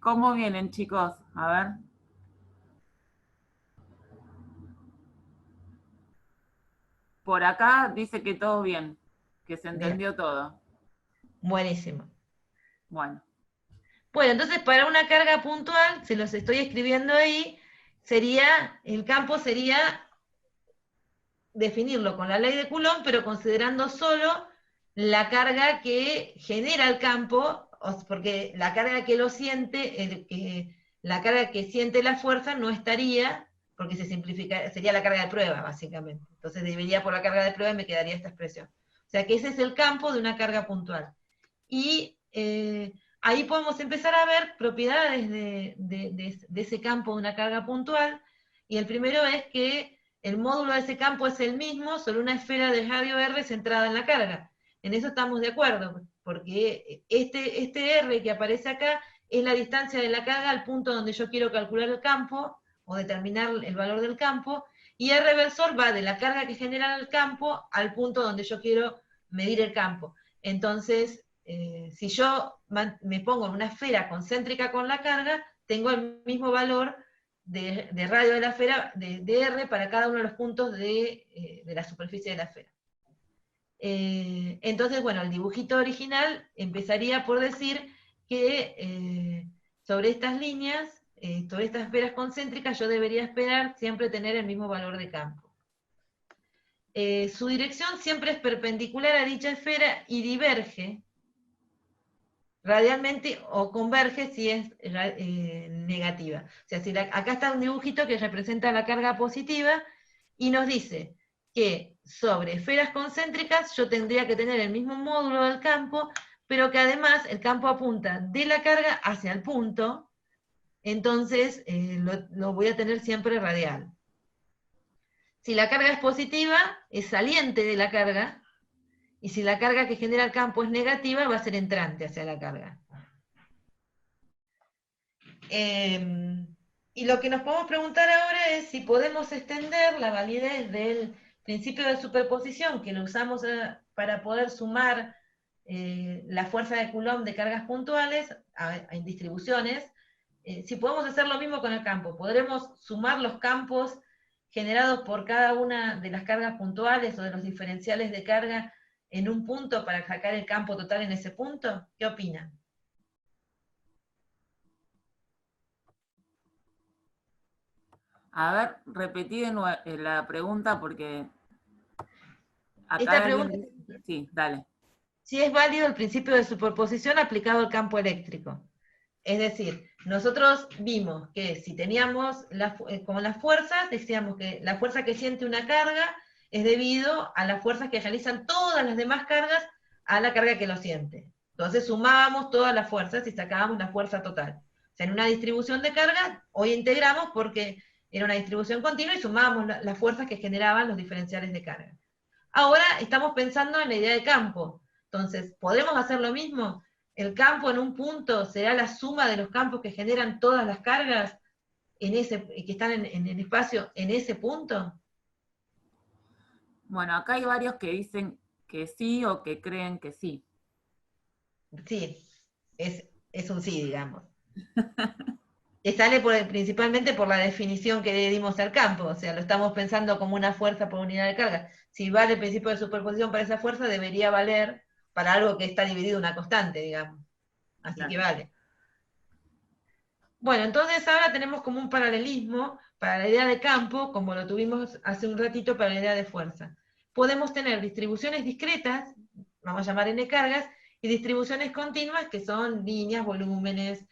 ¿cómo vienen, chicos? A ver. Por acá dice que todo bien, que se entendió Bien. todo. Buenísimo. Bueno. Bueno, entonces para una carga puntual, se los estoy escribiendo ahí, el campo sería definirlo con la ley de Coulomb, pero considerando solo la carga que genera el campo, porque la carga que lo siente, la carga que siente la fuerza no estaría, porque se simplifica, sería la carga de prueba, básicamente. Entonces dividiría por la carga de prueba y me quedaría esta expresión. O sea que ese es el campo de una carga puntual. Y ahí podemos empezar a ver propiedades de ese campo de una carga puntual, y el primero es que el módulo de ese campo es el mismo sobre una esfera de radio R centrada en la carga. En eso estamos de acuerdo, porque este R que aparece acá es la distancia de la carga al punto donde yo quiero calcular el campo, o determinar el valor del campo, y R versor va de la carga que genera el campo al punto donde yo quiero medir el campo. Entonces, si yo me pongo en una esfera concéntrica con la carga, tengo el mismo valor de radio de la esfera, de R, para cada uno de los puntos de la superficie de la esfera. Entonces, bueno, el dibujito original empezaría por decir que sobre estas líneas, sobre estas esferas concéntricas, yo debería esperar siempre tener el mismo valor de campo. Su dirección siempre es perpendicular a dicha esfera y diverge radialmente o converge si es negativa. O sea, si acá está un dibujito que representa la carga positiva y nos dice que sobre esferas concéntricas yo tendría que tener el mismo módulo del campo, pero que además el campo apunta de la carga hacia el punto, entonces lo voy a tener siempre radial. Si la carga es positiva, es saliente de la carga, y si la carga que genera el campo es negativa, va a ser entrante hacia la carga. Y lo que nos podemos preguntar ahora es si podemos extender la validez del principio de superposición, que lo usamos para poder sumar la fuerza de Coulomb de cargas puntuales en distribuciones, si podemos hacer lo mismo con el campo. ¿Podremos sumar los campos generados por cada una de las cargas puntuales o de los diferenciales de carga en un punto para sacar el campo total en ese punto? ¿Qué opinan? A ver, repetí de nuevo la pregunta porque acá Esta alguien pregunta dice... Sí, dale. si es válido el principio de superposición aplicado al campo eléctrico. Es decir, nosotros vimos que si teníamos como las fuerzas, decíamos que la fuerza que siente una carga es debido a las fuerzas que realizan todas las demás cargas a la carga que lo siente. Entonces sumábamos todas las fuerzas y sacábamos la fuerza total. O sea, en una distribución de cargas, hoy integramos porque era una distribución continua y sumábamos las fuerzas que generaban los diferenciales de carga. Ahora estamos pensando en la idea de campo. Entonces, ¿podremos hacer lo mismo? ¿El campo en un punto será la suma de los campos que generan todas las cargas que están en el espacio en ese punto? Bueno, acá hay varios que dicen que sí o que creen que sí. Sí, es un sí, digamos. Que sale principalmente por la definición que le dimos al campo, o sea, lo estamos pensando como una fuerza por unidad de carga. Si vale el principio de superposición para esa fuerza, debería valer para algo que está dividido en una constante, digamos. Así Claro. que vale. Bueno, entonces ahora tenemos como un paralelismo para la idea de campo, como lo tuvimos hace un ratito para la idea de fuerza. Podemos tener distribuciones discretas, vamos a llamar n cargas, y distribuciones continuas, que son líneas, volúmenes,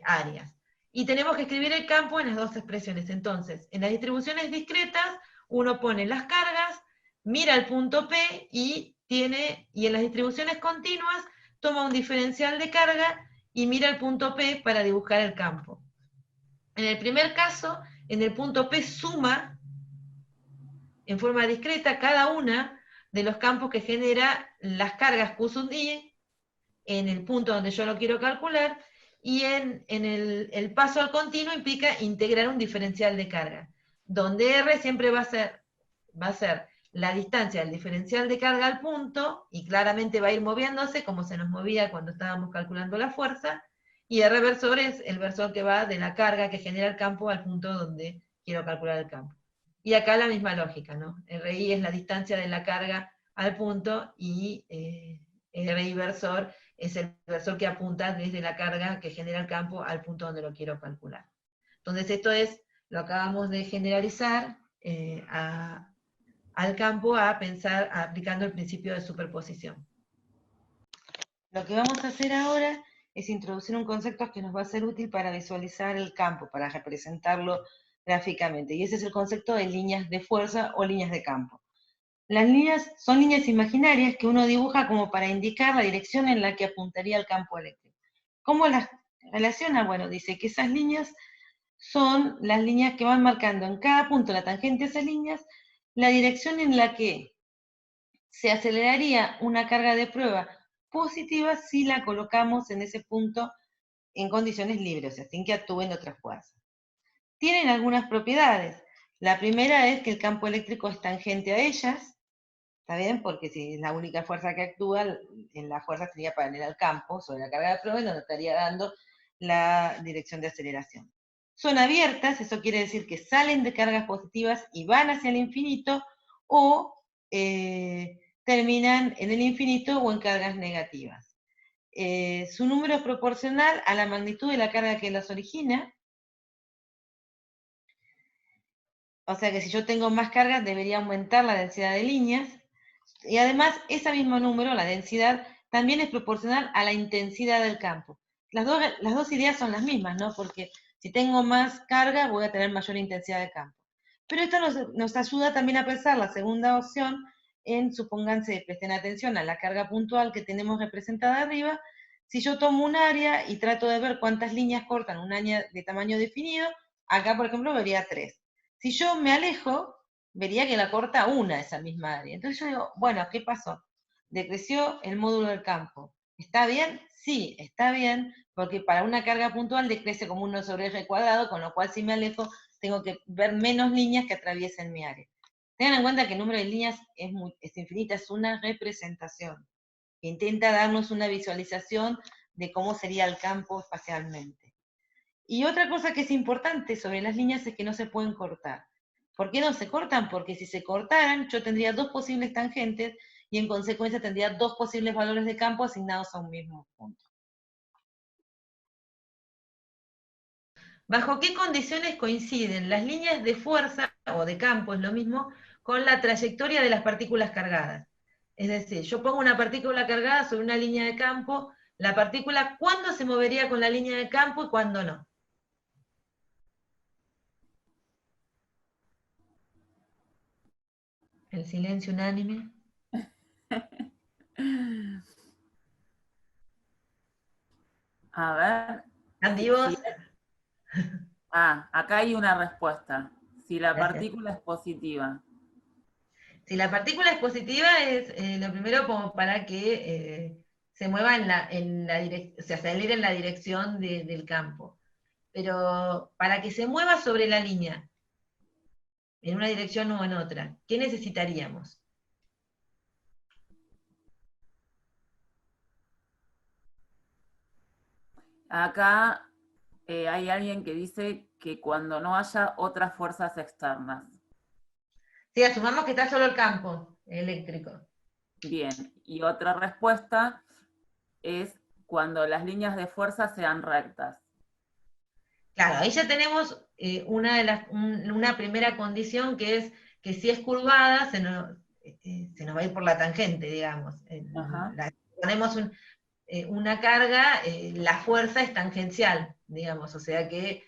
áreas. Y tenemos que escribir el campo en las dos expresiones. Entonces, en las distribuciones discretas, uno pone las cargas, mira el punto P, y en las distribuciones continuas, toma un diferencial de carga y mira el punto P para dibujar el campo. En el primer caso, en el punto P suma en forma discreta cada una de los campos que genera las cargas Q sub I en el punto donde yo lo quiero calcular, y en el paso al continuo implica integrar un diferencial de carga, donde R siempre va a ser la distancia del diferencial de carga al punto, y claramente va a ir moviéndose como se nos movía cuando estábamos calculando la fuerza, y R versor es el versor que va de la carga que genera el campo al punto donde quiero calcular el campo. Y acá la misma lógica, ¿no? RI es la distancia de la carga al punto, y RI versor es el versor que apunta desde la carga que genera el campo al punto donde lo quiero calcular. Entonces esto lo acabamos de generalizar a al campo a pensar aplicando el principio de superposición. Lo que vamos a hacer ahora es introducir un concepto que nos va a ser útil para visualizar el campo, para representarlo gráficamente, y ese es el concepto de líneas de fuerza o líneas de campo. Las líneas son líneas imaginarias que uno dibuja como para indicar la dirección en la que apuntaría el campo eléctrico. ¿Cómo las relaciona? Bueno, dice que esas líneas son las líneas que van marcando en cada punto la tangente a esas líneas la dirección en la que se aceleraría una carga de prueba positiva si la colocamos en ese punto en condiciones libres, o sea, sin que actúen otras fuerzas. Tienen algunas propiedades. La primera es que el campo eléctrico es tangente a ellas, ¿está bien? Porque si es la única fuerza que actúa, en la fuerza sería paralela al campo sobre la carga de prueba y nos estaría dando la dirección de aceleración. Son abiertas, eso quiere decir que salen de cargas positivas y van hacia el infinito, o terminan en el infinito o en cargas negativas. Su número es proporcional a la magnitud de la carga que las origina. O sea que si yo tengo más cargas, debería aumentar la densidad de líneas. Y además, ese mismo número, la densidad, también es proporcional a la intensidad del campo. Las dos ideas son las mismas, ¿no? Porque si tengo más carga, voy a tener mayor intensidad de campo. Pero esto nos ayuda también a pensar la segunda opción en, supónganse, presten atención a la carga puntual que tenemos representada arriba. Si yo tomo un área y trato de ver cuántas líneas cortan un área de tamaño definido, acá, por ejemplo, vería 3. Si yo me alejo, vería que la corta una esa misma área. Entonces yo digo, bueno, ¿qué pasó? Decreció el módulo del campo. ¿Está bien? Sí, está bien, porque para una carga puntual decrece como 1 sobre r cuadrado, con lo cual si me alejo, tengo que ver menos líneas que atraviesen mi área. Tengan en cuenta que el número de líneas es infinita, es una representación, que intenta darnos una visualización de cómo sería el campo espacialmente. Y otra cosa que es importante sobre las líneas es que no se pueden cortar. ¿Por qué no se cortan? Porque si se cortaran, yo tendría dos posibles tangentes y en consecuencia tendría dos posibles valores de campo asignados a un mismo punto. ¿Bajo qué condiciones coinciden las líneas de fuerza o de campo, es lo mismo, con la trayectoria de las partículas cargadas? Es decir, yo pongo una partícula cargada sobre una línea de campo, la partícula, ¿cuándo se movería con la línea de campo y cuándo no? El silencio unánime. A ver. ¿Están Si, vivos? acá hay una respuesta. Si la Gracias. partícula es positiva. Si la partícula es positiva, es lo primero como para que se mueva se acelere en la dirección del campo. Pero para que se mueva sobre la línea, en una dirección o en otra, ¿qué necesitaríamos? Acá hay alguien que dice que cuando no haya otras fuerzas externas. Sí, asumamos que está solo el campo eléctrico. Bien, y otra respuesta es cuando las líneas de fuerza sean rectas. Claro, ahí ya tenemos una primera condición que es que si es curvada, se nos va a ir por la tangente, digamos. Ponemos una carga, la fuerza es tangencial, digamos, o sea que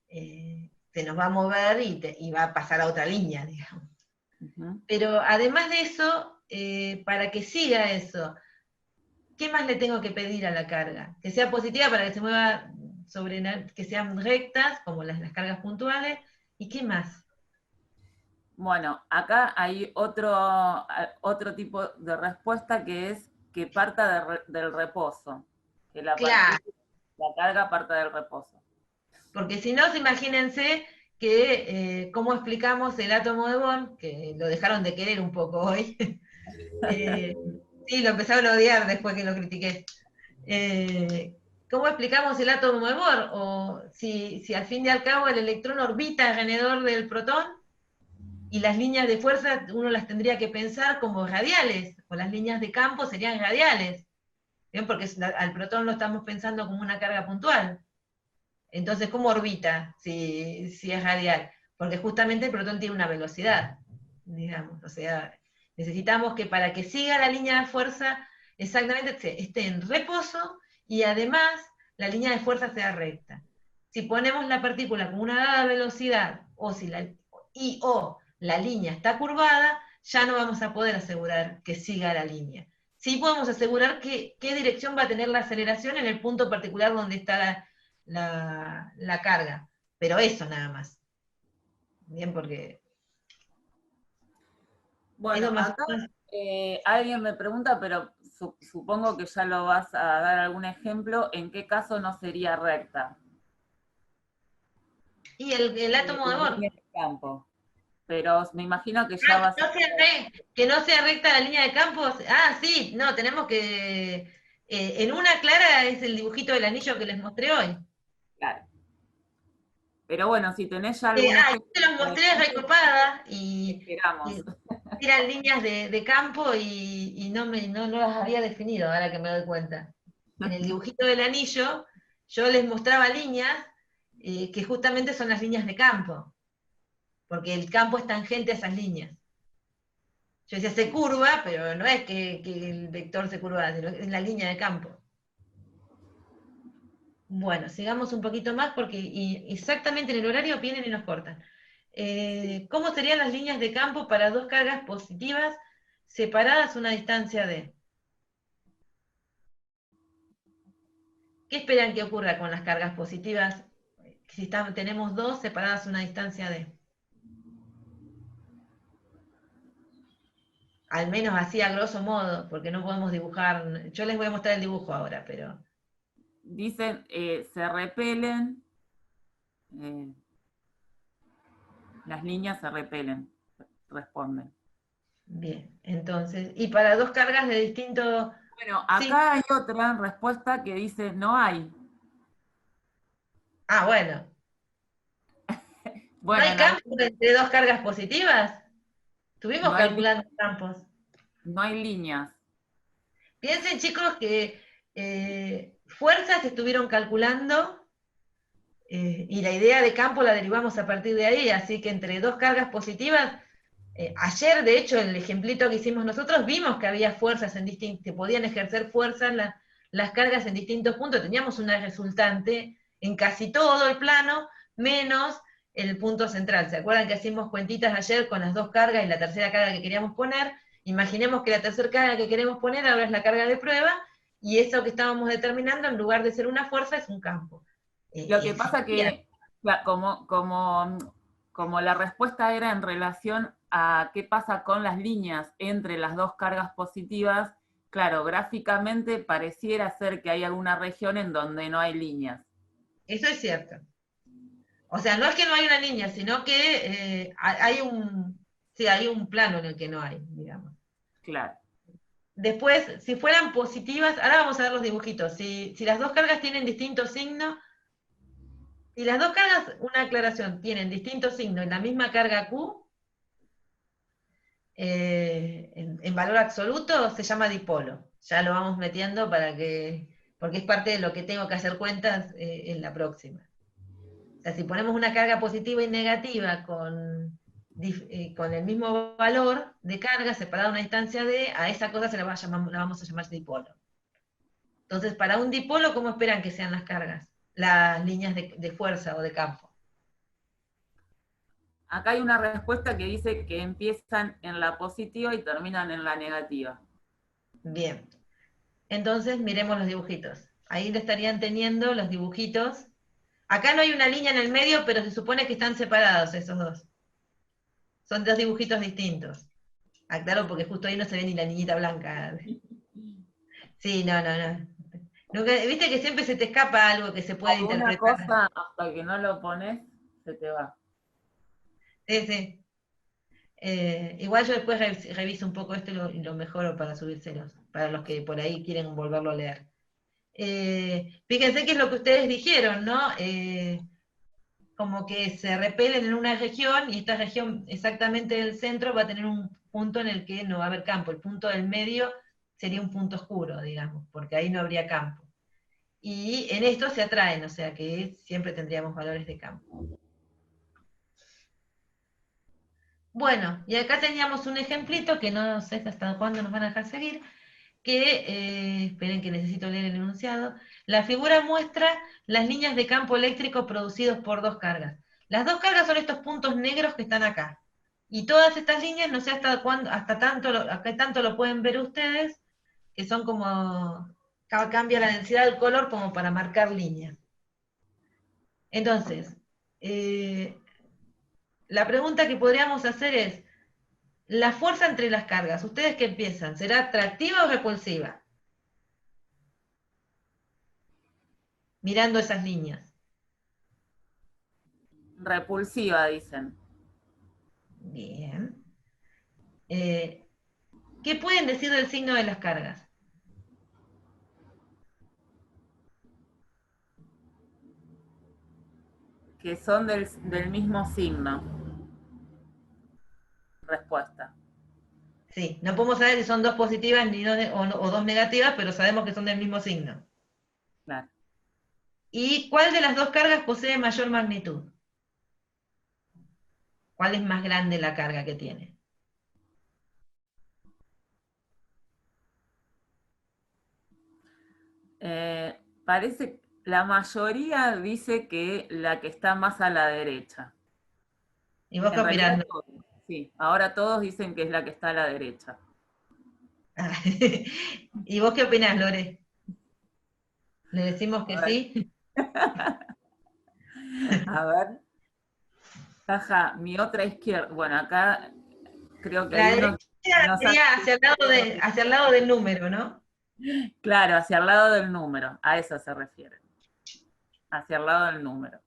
se nos va a mover y va a pasar a otra línea, digamos. Pero además de eso, para que siga eso, ¿qué más le tengo que pedir a la carga? Que sea positiva para que se mueva que sean rectas, como las cargas puntuales, ¿y qué más? Bueno, acá hay otro tipo de respuesta que es que parta del reposo, que la Claro, carga parta del reposo. porque si no, imagínense que, ¿cómo explicamos el átomo de Bohr? Que lo dejaron de querer un poco hoy. Sí, lo empezaron a odiar después que lo critiqué. ¿Cómo explicamos el átomo de Bohr? O si al fin y al cabo el electrón orbita alrededor del protón y las líneas de fuerza uno las tendría que pensar como radiales, o las líneas de campo serían radiales, ¿bien? Porque al protón lo estamos pensando como una carga puntual. Entonces, ¿cómo orbita si es radial? Porque justamente el protón tiene una velocidad. digamos. O sea, necesitamos que para que siga la línea de fuerza, exactamente esté en reposo y además la línea de fuerza sea recta. Si ponemos la partícula con una dada velocidad o la línea está curvada, ya no vamos a poder asegurar que siga la línea. Sí podemos asegurar qué dirección va a tener la aceleración en el punto particular donde está la carga, pero eso nada más. Bien, porque eso Bueno, más o acá menos. alguien me pregunta, pero supongo que ya lo vas a dar algún ejemplo, ¿en qué caso no sería recta? Y el átomo de La Bohr. línea de campo. Pero me imagino que ya vas a... Que no sea recta la línea de campos. Ah, sí, no, tenemos que. En una clara es el dibujito del anillo que les mostré hoy. Claro. Pero bueno, si tenés ya algún Yo ejemplo te los de mostré campo, recopada esperamos. y eran líneas de campo y no las había definido, ahora que me doy cuenta. En el dibujito del anillo, yo les mostraba líneas que justamente son las líneas de campo, porque el campo es tangente a esas líneas. Yo decía, se curva, pero no es que el vector se curva, sino que es la línea de campo. Bueno, sigamos un poquito más porque exactamente en el horario vienen y nos cortan. ¿Cómo serían las líneas de campo para dos cargas positivas separadas a una distancia d? ¿Qué esperan que ocurra con las cargas positivas si tenemos dos separadas a una distancia d? Al menos así a grosso modo, porque no podemos dibujar. Yo les voy a mostrar el dibujo ahora, pero Dicen, se repelen, eh, las líneas se repelen, responden. bien. Entonces, y para dos cargas de distinto. Bueno, Sí. acá hay otra respuesta que dice no hay. Ah, bueno. ¿No Bueno, hay campos entre dos cargas positivas? Estuvimos no hay, calculando campos. no hay líneas. Piensen, chicos, que fuerzas estuvieron calculando y la idea de campo la derivamos a partir de ahí, así que entre dos cargas positivas, ayer, de hecho, en el ejemplito que hicimos nosotros, vimos que había fuerzas que podían ejercer fuerzas las cargas en distintos puntos. Teníamos una resultante en casi todo el plano, menos el punto central. ¿Se acuerdan que hicimos cuentitas ayer con las dos cargas y la tercera carga que queríamos poner? Imaginemos que la tercera carga que queremos poner ahora es la carga de prueba, y eso que estábamos determinando, en lugar de ser una fuerza, es un campo. Lo Y que pasa existía. que, como la respuesta era en relación a qué pasa con las líneas entre las dos cargas positivas, claro, gráficamente pareciera ser que hay alguna región en donde no hay líneas. Eso es cierto. O sea, no es que no hay una línea, sino que sí, hay un plano en el que no hay, digamos. Claro. Después, si fueran positivas, ahora vamos a ver los dibujitos. Si las dos cargas tienen distintos signos, si las dos cargas, una aclaración, tienen distintos signos en la misma carga Q, en valor absoluto, se llama dipolo. Ya lo vamos metiendo porque es parte de lo que tengo que hacer cuentas en la próxima. O sea, si ponemos una carga positiva y negativa con el mismo valor de carga separada a una distancia d, a esa cosa la vamos a llamar dipolo. Entonces, para un dipolo, ¿cómo esperan que sean las cargas? Las líneas de fuerza o de campo. Acá hay una respuesta que dice que empiezan en la positiva y terminan en la negativa. Bien. Entonces, miremos los dibujitos. Ahí le estarían teniendo los dibujitos. Acá no hay una línea en el medio, pero se supone que están separados esos dos. Son dos dibujitos distintos. Aclaro porque justo ahí no se ve ni la niñita blanca. Sí, no. Viste que siempre se te escapa algo que se puede Alguna interpretar. cosa, hasta que no lo pones, se te va. Sí, sí. Igual yo después reviso un poco esto y lo mejoro para subírselos, para los que por ahí quieren volverlo a leer. Fíjense que es lo que ustedes dijeron, ¿no? Como que se repelen en una región y esta región exactamente del centro va a tener un punto en el que no va a haber campo. El punto del medio sería un punto oscuro, digamos, porque ahí no habría campo. Y en esto se atraen, o sea que siempre tendríamos valores de campo. Bueno, y acá teníamos un ejemplito que no sé hasta cuándo nos van a dejar seguir, que, esperen que necesito leer el enunciado, la figura muestra las líneas de campo eléctrico producidos por dos cargas. Las dos cargas son estos puntos negros que están acá. Y todas estas líneas, no sé hasta cuándo, acá tanto lo pueden ver ustedes, que son como, cambia la densidad del color como para marcar líneas. Entonces, eh, la pregunta que podríamos hacer es, la fuerza entre las cargas, ¿ustedes qué piensan? ¿Será atractiva o repulsiva? Mirando esas líneas. Repulsiva, dicen. Bien. Eh, ¿Qué pueden decir del signo de las cargas? Que son del mismo signo. Respuesta. Sí, no podemos saber si son dos positivas ni o dos negativas, pero sabemos que son del mismo signo. Claro. ¿Y cuál de las dos cargas posee mayor magnitud? ¿Cuál es más grande la carga que tiene? Parece, la mayoría dice que la que está más a la derecha. ¿Y vos qué En realidad opinás? todos, sí, ahora todos dicen que es la que está a la derecha. ¿Y vos qué opinás, Lore? ¿Le decimos A que ver, sí? a ver. Caja, mi otra izquierda. Bueno, acá creo que hay La uno derecha que no sabe. sería hacia el lado del número, ¿no? Claro, hacia el lado del número, a eso se refiere. Hacia el lado del número.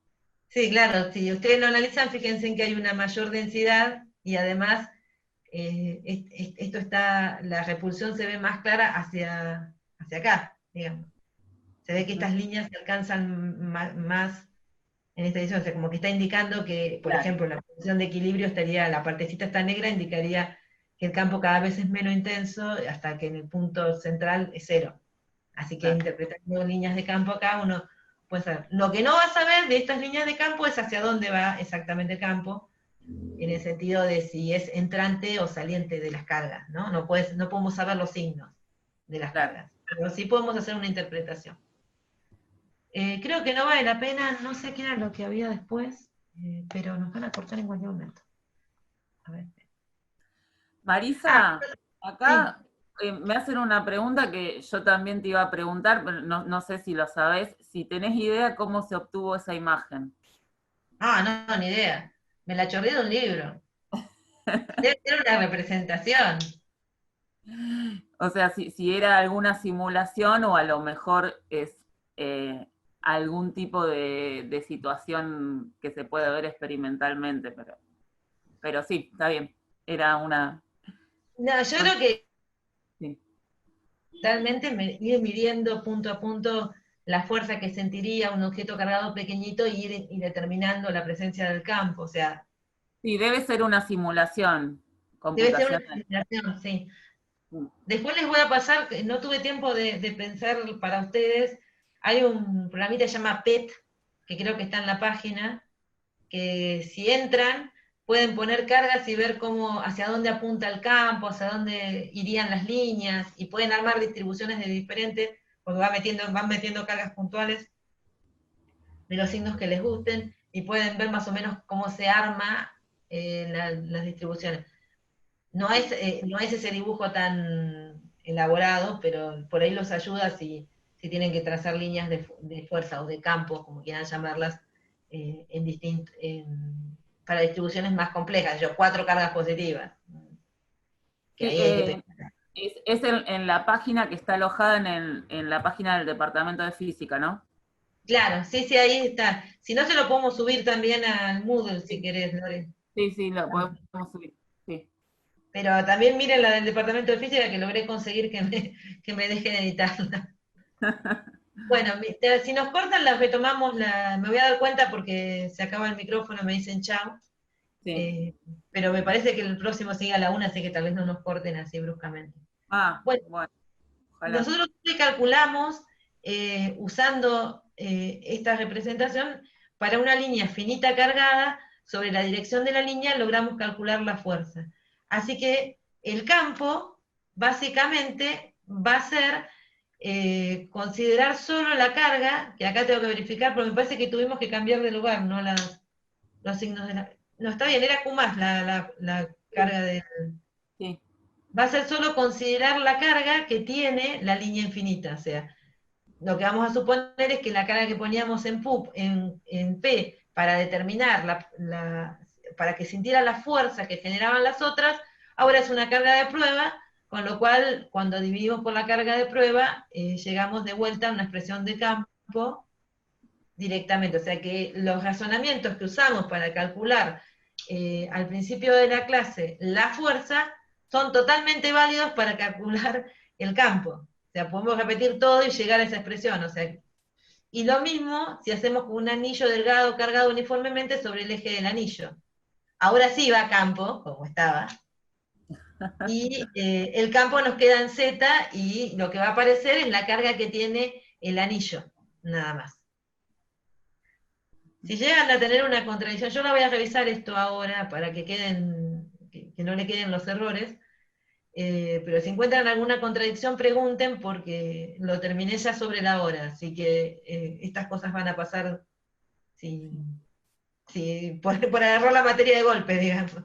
Sí, claro, si ustedes lo analizan, fíjense en que hay una mayor densidad y además esto está, la repulsión se ve más clara hacia acá, digamos. Se ve que estas líneas se alcanzan más en esta edición, o sea, como que está indicando que, por Claro, ejemplo, la función de equilibrio estaría, la partecita está negra, indicaría que el campo cada vez es menos intenso hasta que en el punto central es cero. Así que claro. interpretando líneas de campo acá, uno puede saber. Lo que no va a saber de estas líneas de campo es hacia dónde va exactamente el campo, en el sentido de si es entrante o saliente de las cargas, ¿no? No podemos saber los signos de las Claro. cargas, pero sí podemos hacer una interpretación. Creo que no vale la pena, no sé qué era lo que había después, pero nos van a cortar en cualquier momento. A ver. Ah, Marisa, sí. acá me hacen una pregunta que yo también te iba a preguntar, pero no sé si lo sabes, si tenés idea cómo se obtuvo esa imagen. Ah, no, ni idea. Me la chorré de un libro. Debe ser una representación. O sea, si era alguna simulación o a lo mejor es eh, algún tipo de situación que se puede ver experimentalmente, pero sí, está bien. Era una. No, yo No, creo que sí. realmente ir midiendo punto a punto la fuerza que sentiría un objeto cargado pequeñito y ir determinando la presencia del campo. O sea, Sí, debe ser una simulación debe ser una computacional. simulación, sí. Mm. Después les voy a pasar, que no tuve tiempo de pensar para ustedes, hay un programita que se llama PET, que creo que está en la página, que si entran pueden poner cargas y ver cómo, hacia dónde apunta el campo, hacia dónde irían las líneas, y pueden armar distribuciones de diferentes, porque van metiendo cargas puntuales de los signos que les gusten, y pueden ver más o menos cómo se arma las distribuciones. No es ese dibujo tan elaborado, pero por ahí los ayuda si tienen que trazar líneas de fuerza o de campo, como quieran llamarlas, para distribuciones más complejas, yo, 4 cargas positivas, que Sí, ahí hay que pensar. es en la página que está alojada en la página del Departamento de Física, ¿no? Claro, sí, sí, ahí está. Si no, se lo podemos subir también al Moodle, si Sí, querés, Lore. sí, sí, lo podemos subir. Sí. Pero también miren la del Departamento de Física, que logré conseguir que me dejen editarla. Bueno, si nos cortan, la retomamos, me voy a dar cuenta porque se acaba el micrófono, me dicen chao, Sí. eh, pero me parece que el próximo sigue a la 1, así que tal vez no nos corten así bruscamente. Ah, Bueno, bueno, ojalá. nosotros le calculamos, usando esta representación, para una línea finita cargada, sobre la dirección de la línea logramos calcular la fuerza. Así que el campo, básicamente, va a ser considerar solo la carga, que acá tengo que verificar, pero me parece que tuvimos que cambiar de lugar, ¿no? Los signos de la... No, está bien, era Q más la carga del... Sí. Va a ser solo considerar la carga que tiene la línea infinita, o sea, lo que vamos a suponer es que la carga que poníamos en, en P para determinar, para que sintiera la fuerza que generaban las otras, ahora es una carga de prueba, con lo cual cuando dividimos por la carga de prueba, llegamos de vuelta a una expresión de campo directamente. O sea que los razonamientos que usamos para calcular al principio de la clase la fuerza son totalmente válidos para calcular el campo. O sea, podemos repetir todo y llegar a esa expresión. O sea, y lo mismo si hacemos con un anillo delgado cargado uniformemente sobre el eje del anillo. Ahora sí va a campo, como estaba, y el campo nos queda en Z y lo que va a aparecer es la carga que tiene el anillo, nada más. Si llegan a tener una contradicción, yo la voy a revisar esto ahora para que queden, que no le queden los errores, pero si encuentran alguna contradicción pregunten porque lo terminé ya sobre la hora, así que estas cosas van a pasar por agarrar la materia de golpe, digamos.